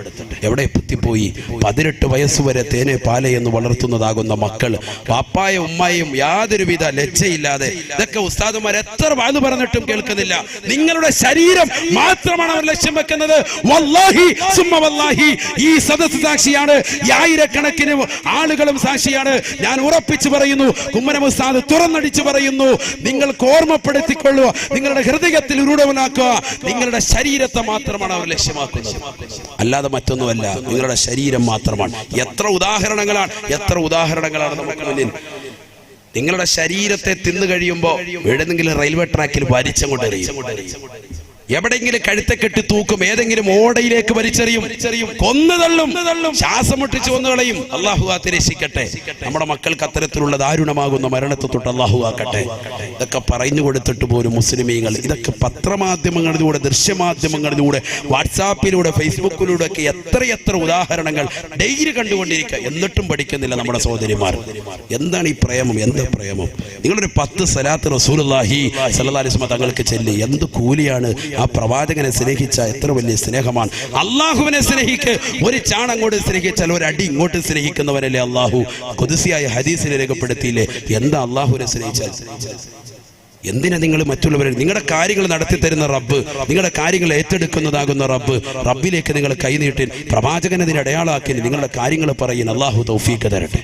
എവിടെ എത്തിപ്പോയി? 18 വയസ്സുവരെ തേനെ പാല എന്ന് വളർത്തുന്നതാകുന്ന മക്കൾ വാപ്പായ ഉമ്മായും യാതൊരുവിധ ലജ്ജയില്ലാതെ, ഇതൊക്കെ ഉസ്താദുമാർ എത്ര വാത് പറഞ്ഞിട്ടും കേൾക്കുന്നില്ല. നിങ്ങളുടെ ശരീരം മാത്രമാണ് അവർ ലക്ഷ്യം വെക്കുന്നത്. വല്ലാഹി സുമ്മ വല്ലാഹി, ഈ സദസ്സ് സാക്ഷിയാണ്, ആയിരക്കണക്കിന് ആളുകളും സാക്ഷിയാണ്. ഞാൻ ഉറപ്പിച്ചു പറയുന്നു, കുമ്മനം ഉസ്താദ് തുറന്നടിച്ചു പറയുന്നു, നിങ്ങൾക്ക് ഓർമ്മപ്പെടുത്തിക്കൊള്ളുക, നിങ്ങളുടെ ഹൃദയത്തിൽ ഉരുടവനാക്കുക. നിങ്ങളുടെ ശരീരത്തെ മാത്രമാണ് അവർ ലക്ഷ്യമാക്കുന്നത്, അല്ലാതെ മറ്റൊന്നുമല്ല. നിങ്ങളുടെ ശരീരം മാത്രമാണ്. എത്ര ഉദാഹരണങ്ങളാണ്, എത്ര ഉദാഹരണങ്ങളാണ് നമുക്ക് മുന്നിൽ. നിങ്ങളുടെ ശരീരത്തെ തിന്നു കഴിയുമ്പോൾ എവിടെയെങ്കിലും റെയിൽവേ ട്രാക്കിൽ വലിച്ചങ്ങോട്ട് എറിയും, എവിടെയെങ്കിലും കഴുത്തെ കെട്ടി തൂക്കും, ഏതെങ്കിലും ഓടയിലേക്ക് വലിച്ചെറിയും, കൊന്നു തള്ളും, ശ്വാസം മുട്ടിച്ച് കൊന്നു കളയും. അല്ലാഹു കാത്തുരക്ഷിക്കട്ടെ. നമ്മുടെ മക്കൾക്ക് അത്തരത്തിലുള്ള ദാരുണമാകുന്ന മരണത്തെ തൊട്ട് അല്ലാഹു ആക്കട്ടെ. ഇതൊക്കെ പറഞ്ഞു കൊടുത്തിട്ട് പോലും മുസ്ലിമീങ്ങൾ ഇതൊക്കെ പത്രമാധ്യമങ്ങളിലൂടെ, ദൃശ്യമാധ്യമങ്ങളിലൂടെ, വാട്സാപ്പിലൂടെ, ഫേസ്ബുക്കിലൂടെ ഒക്കെ എത്രയെത്ര ഉദാഹരണങ്ങൾ ഡെയിലി കണ്ടുകൊണ്ടിരിക്കുക, എന്നിട്ടും പഠിക്കുന്നില്ല നമ്മുടെ സഹോദരിമാർ. എന്താണ് ഈ പ്രേമം? എന്ത് പ്രേമം? നിങ്ങളൊരു 10 സലാത്ത് റസൂലുള്ളാഹി സ്വല്ലല്ലാഹി അലൈഹി വസല്ലം തങ്ങൾക്ക് ചൊല്ലി, എന്ത് കൂലിയാണ്! ആ പ്രവാചകനെ സ്നേഹിച്ച എത്ര വലിയ സ്നേഹമാണ്. അള്ളാഹുവിനെ സ്നേഹിക്ക്, ഒരു ചാണങ്ങോട്ട് സ്നേഹിച്ചാൽ ഒരു അടി ഇങ്ങോട്ട് സ്നേഹിക്കുന്നവനല്ലേ അള്ളാഹു. ഖുദ്സിയായ ഹദീസിനെ രേഖപ്പെടുത്തിയില്ലേ, എന്താ അള്ളാഹുവിനെ സ്നേഹിച്ചാൽ? എന്തിനാ നിങ്ങൾ മറ്റുള്ളവരെ? നിങ്ങളുടെ കാര്യങ്ങൾ നടത്തി തരുന്ന റബ്ബ്, നിങ്ങളുടെ കാര്യങ്ങൾ ഏറ്റെടുക്കുന്നതാകുന്ന റബ്ബ്, റബ്ബിലേക്ക് നിങ്ങൾ കൈനീട്ടി പ്രവാചകനെ അടയാളാക്കി നിങ്ങളുടെ കാര്യങ്ങൾ പറയുന്ന അള്ളാഹു തൗഫീഖ് തരട്ടെ.